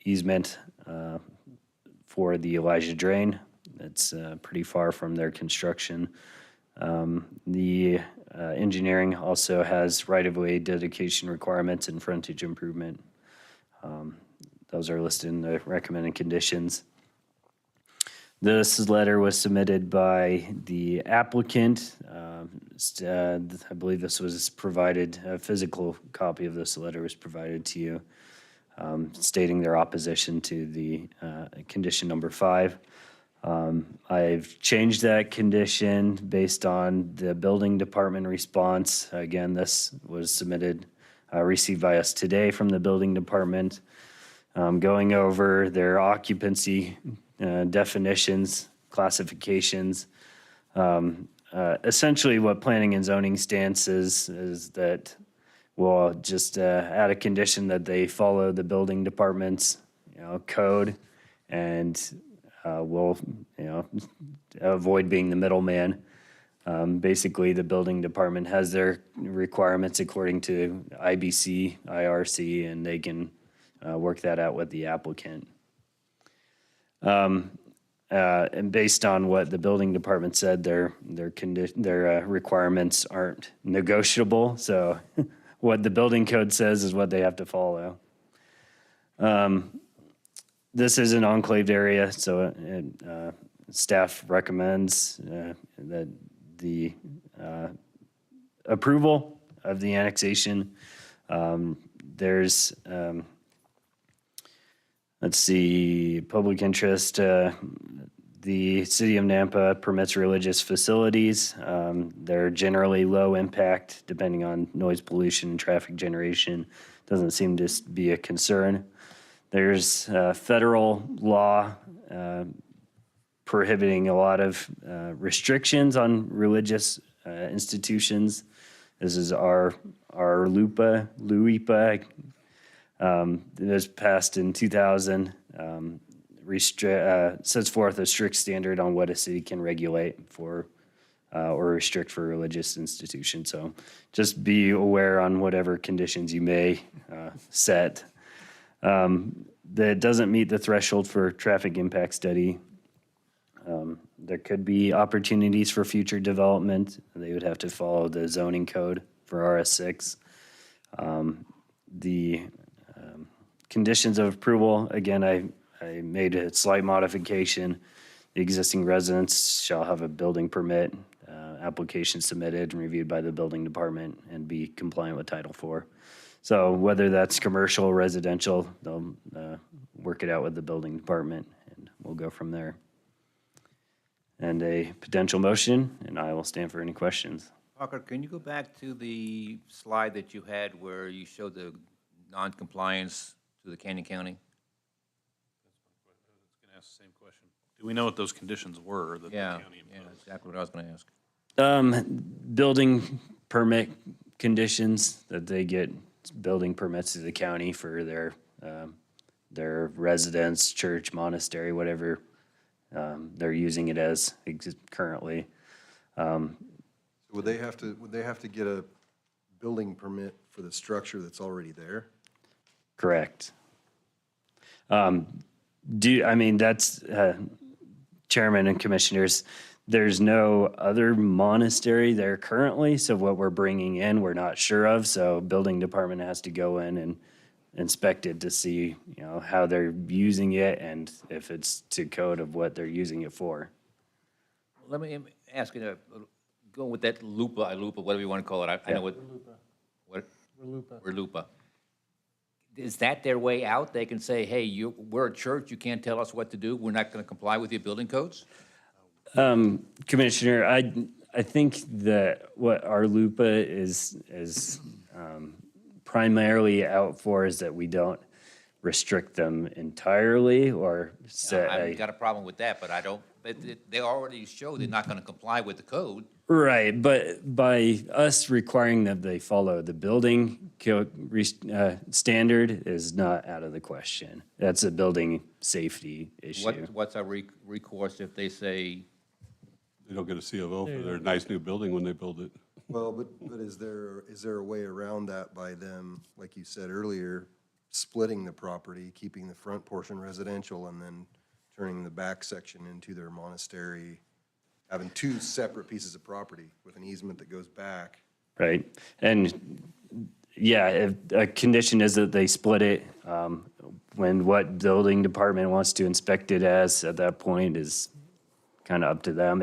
easement for the Elijah Drain. That's pretty far from their construction. The engineering also has right-of-way dedication requirements and frontage improvement Those are listed in the recommended conditions. This letter was submitted by the applicant. I believe this was provided, a physical copy of this letter was provided to you, stating their opposition to the condition number 5. I've changed that condition based on the building department response. Again, this was submitted, received by us today from the building department, going over their occupancy definitions, classifications. Essentially what planning and zoning stance is that we'll just add a condition that they follow the building department's, code, and we'll, avoid being the middleman. Basically, the building department has their requirements according to IBC, IRC, and they can work that out with the applicant. And based on what the building department said, their requirements aren't negotiable. So what the building code says is what they have to follow. This is an enclaved area, so staff recommends that the approval of the annexation. There's let's see, public interest. The city of Nampa permits religious facilities. They're generally low impact, depending on noise pollution and traffic generation. Doesn't seem to be a concern. There's federal law prohibiting a lot of restrictions on religious institutions. This is our LUPA. It was passed in 2000, sets forth a strict standard on what a city can regulate for or restrict for religious institutions. So just be aware on whatever conditions you may set. That doesn't meet the threshold for traffic impact study. There could be opportunities for future development. They would have to follow the zoning code for RS6. The conditions of approval, again, I made a slight modification. The existing residents shall have a building permit, application submitted and reviewed by the building department and be compliant with Title IV. So whether that's commercial, residential, they'll work it out with the building department and we'll go from there. And a potential motion, and I will stand for any questions. Parker, can you go back to the slide that you had where you showed the non-compliance to the Canyon County? Gonna ask the same question. Do we know what those conditions were that the Yeah, county yeah, imposed? that's exactly what I was going to ask. Building permit conditions, that they get building permits to the county for their residence, church, monastery, whatever they're using it as currently. Would they have to get a building permit for the structure that's already there? Correct. That's Chairman and Commissioners, there's no other monastery there currently, so what we're bringing in, we're not sure of, so building department has to go in and inspect it to see, how they're using it and if it's to code of what they're using it for. Let me ask you, go with that LUPA, whatever you want to call it. I know what. RLUPA. Is that their way out? They can say, hey, we're a church, you can't tell us what to do, we're not going to comply with your building codes? Commissioner, I think that what our LUPA is primarily out for is that we don't restrict them entirely or set I've got a problem with that, but I don't, they already show they're not going to comply with the code. Right, but by us requiring that they follow the building code standard is not out of the question. That's a building safety issue. What's our recourse if they say? They don't get a C of O for their nice new building when they build it. Well, but is there a way around that by them, like you said earlier, splitting the property, keeping the front portion residential and then turning the back section into their monastery, having two separate pieces of property with an easement that goes back? Right, and Yeah, if a condition is that they split it, when what building department wants to inspect it as at that point is kind of up to them.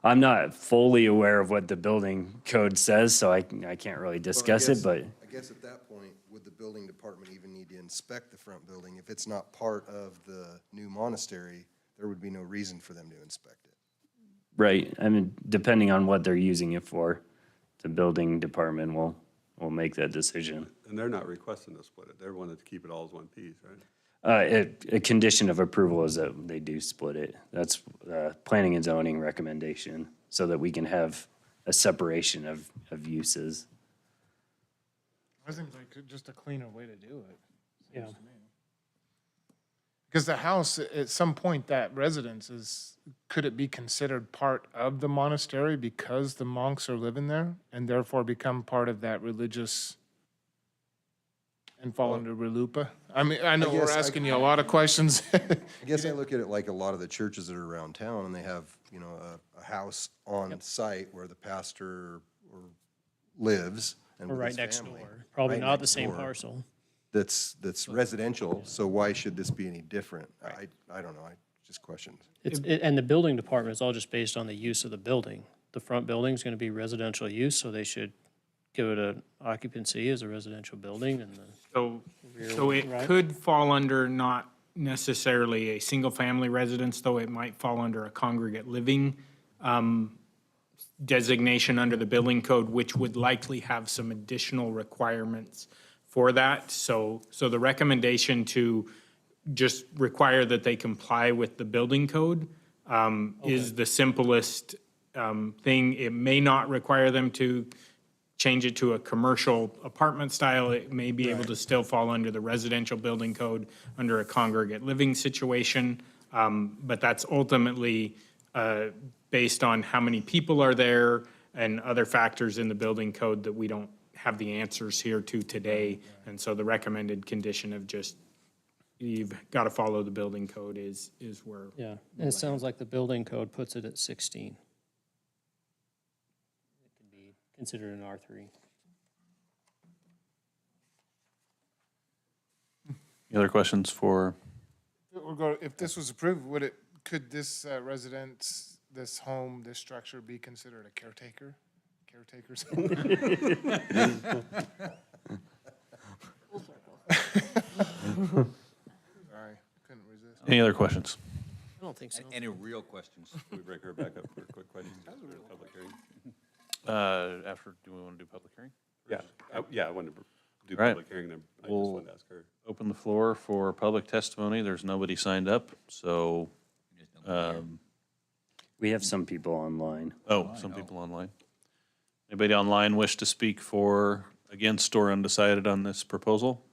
I'm not fully aware of what the building code says, so I can't really discuss it, but I guess at that point, would the building department even need to inspect the front building? If it's not part of the new monastery, there would be no reason for them to inspect it. right, I mean, depending on what they're using it for, the building department will make that decision. And they're not requesting to split it. They wanted to keep it all as one piece, right? A condition of approval is that they do split it. That's planning and zoning recommendation, so that we can have a separation of uses. That seems like just a cleaner way to do it. Yeah. Because the house, at some point, that residence could it be considered part of the monastery because the monks are living there and therefore become part of that religious and fall under RLUIPA? I mean, I know we're guess I- asking you a lot of questions. I guess I look at it like a lot of the churches that are around town, and they have, you know, a house on site where the pastor lives and Or with right his next family. door. Probably Right not the next same door. parcel. That's residential, so why should this be any different? I don't know, just questions. And the building department is all just based on the use of the building. The front building's gonna be residential use, so they should give it an occupancy as a residential building and the. So it Right. could fall under not necessarily a single-family residence, though it might fall under a congregate living designation under the building code, which would likely have some additional requirements for that. So the recommendation to just require that they comply with the building code is the simplest thing. It may not require them to change it to a commercial apartment style. It may be able to still fall under the residential building code under a congregate living situation. But that's ultimately based on how many people are there and other factors in the building code that we don't have the answers here to today. And so the recommended condition of just, you've got to follow the building code is where. Yeah, and it sounds like the building code puts it at 16. It could be considered an R3. Any other questions for, If this was approved, could this residence, this home, this structure be considered a caretaker? Caretaker's home? Sorry, couldn't resist. any other questions? I don't think so. Any real questions? Can we bring her back up for a quick question? Public hearing? After, do we want to do public hearing? Yeah, I wanted to do All right. public hearing, then I just We'll- wanted to ask her. Open the floor for public testimony. There's nobody signed up, so, We have some people online. some people online. Anybody online wish to speak for, against, or undecided on this proposal?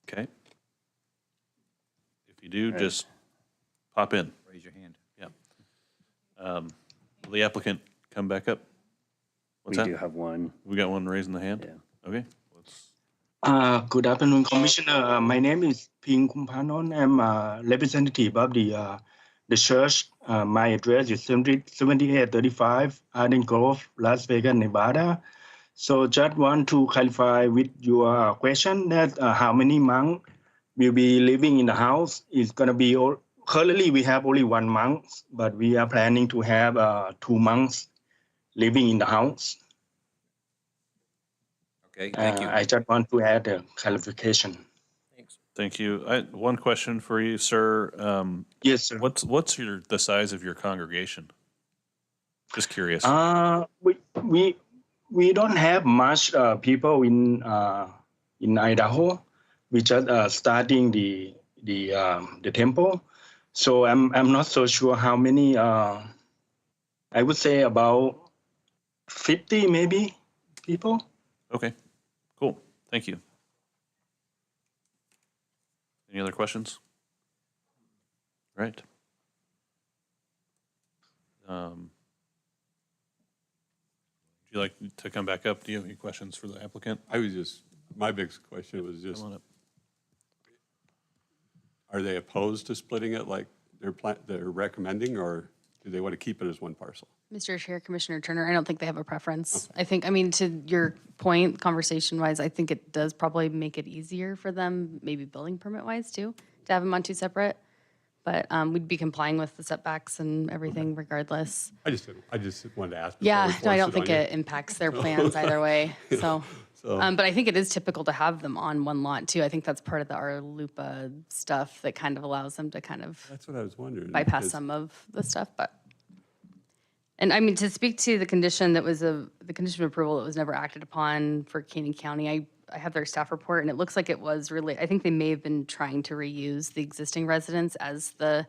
Okay. If you do, Right. just pop in. Raise your hand. Will the applicant come back up? What's We that? do have one. We got one raising the hand? Yeah. Okay. Good afternoon, Commissioner. My name is Ping Kumpanon. I'm a representative of the church. My address is 7835 Arden Grove, Las Vegas, Nevada. So just want to clarify with your question that how many monks will be living in the house. Is going to be, currently we have only 1 month, but we are planning to have 2 months living in the house. Okay, thank you. I just want to add a clarification. Thank you. One question for you, sir. Yes, sir. What's the size of your congregation? Just curious. We don't have much people in Idaho. We just starting the temple, so I'm not so sure how many. I would say about 50 maybe people. Okay, cool. Thank you. Any other questions? Right. Would you like to come back up? Do you have any questions for the applicant? My biggest question was just, Come on up. are they opposed to splitting it like they're recommending, or? do they want to keep it as one parcel? Mr. Chair, Commissioner Turner, I don't think they have a preference. I think, I mean, to your point, conversation-wise, I think it does probably make it easier for them, maybe building permit-wise too, to have them on two separate. But we'd be complying with the setbacks and everything regardless. I just wanted to ask. before Yeah, we no, I force don't think on you. it impacts their plans either way, so. But I think it is typical to have them on one lot too. I think that's part of the Lupa stuff that kind of allows them to kind of That's what I was wondering. bypass because- some of the stuff, but. And I mean, to speak to the condition that was the condition of approval that was never acted upon for Caney County, I have their staff report and it looks like it was really, I think they may have been trying to reuse the existing residence as the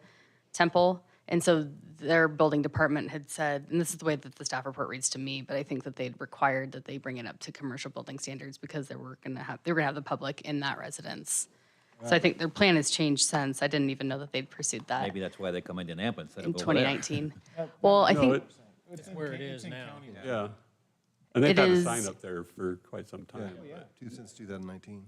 temple. And so their building department had said, and this is the way that the staff report reads to me, but I think that they'd required that they bring it up to commercial building standards because they were gonna have the public in that residence. So I think their plan has changed since. I didn't even know that they'd pursued that Maybe that's why they come into Nampa instead of in over there. 2019. Well, I think, It's where it is now. Yeah. And they've It had a is- sign up there for quite some time. but- Since 2019.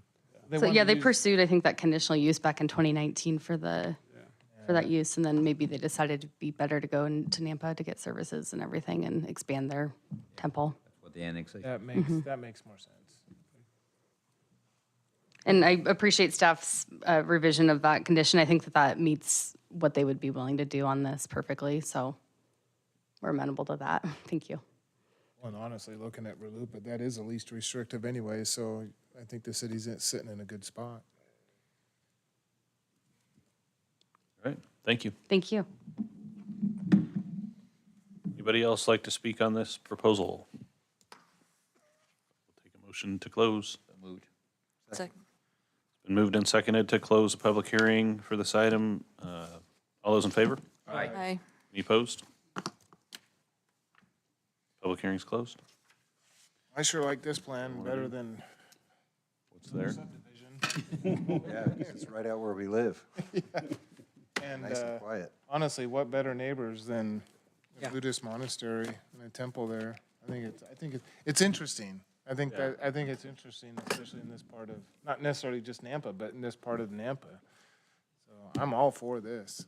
so yeah, they pursued, I think, that conditional use back in 2019 for that use. And then maybe they decided it'd be better to go into Nampa to get services and everything and expand their temple. What the annexation. That makes more sense. And I appreciate staff's revision of that condition. I think that that meets what they would be willing to do on this perfectly, so we're amenable to that. Thank you. Well, and honestly, looking at RLUIPA, that is the least restrictive anyway, so I think the city's sitting in a good spot. All right, thank you. Thank you. Anybody else like to speak on this proposal? We'll take a motion to close. Moved. Been moved and seconded to close the public hearing for this item. All those in favor? Aye. Any opposed? Public hearing's closed. I sure like this plan better than What's there? subdivision. Yeah, 'cause it's right out where we live. And Nice and quiet. honestly, what better neighbors than a Buddhist monastery and a temple there? I think it's interesting. I think it's interesting, especially in this part of, not necessarily just Nampa, but in this part of Nampa. So I'm all for this.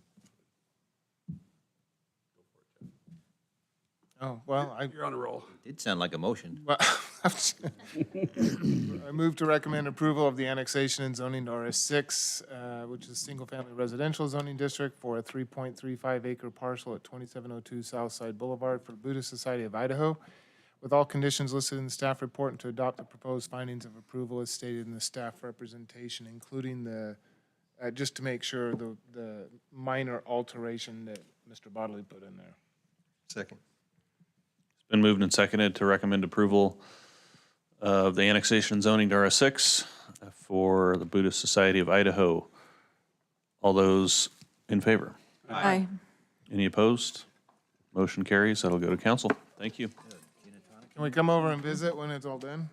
Oh, well, You're on a roll. Did sound like a motion. Well, I move to recommend approval of the annexation and zoning to RS6, which is single-family residential zoning district for a 3.35 acre parcel at 2702 Southside Boulevard for Buddhist Society of Idaho, with all conditions listed in the staff report, and to adopt the proposed findings of approval as stated in the staff representation, including the, just to make sure, the minor alteration that Mr. Bodley put in there. Second. Been moved and seconded to recommend approval of the annexation zoning to RS6 for the Buddhist Society of Idaho. All those in favor? Aye. Any opposed? Motion carries. That'll go to council. Thank you. Can we come over and visit when it's all done?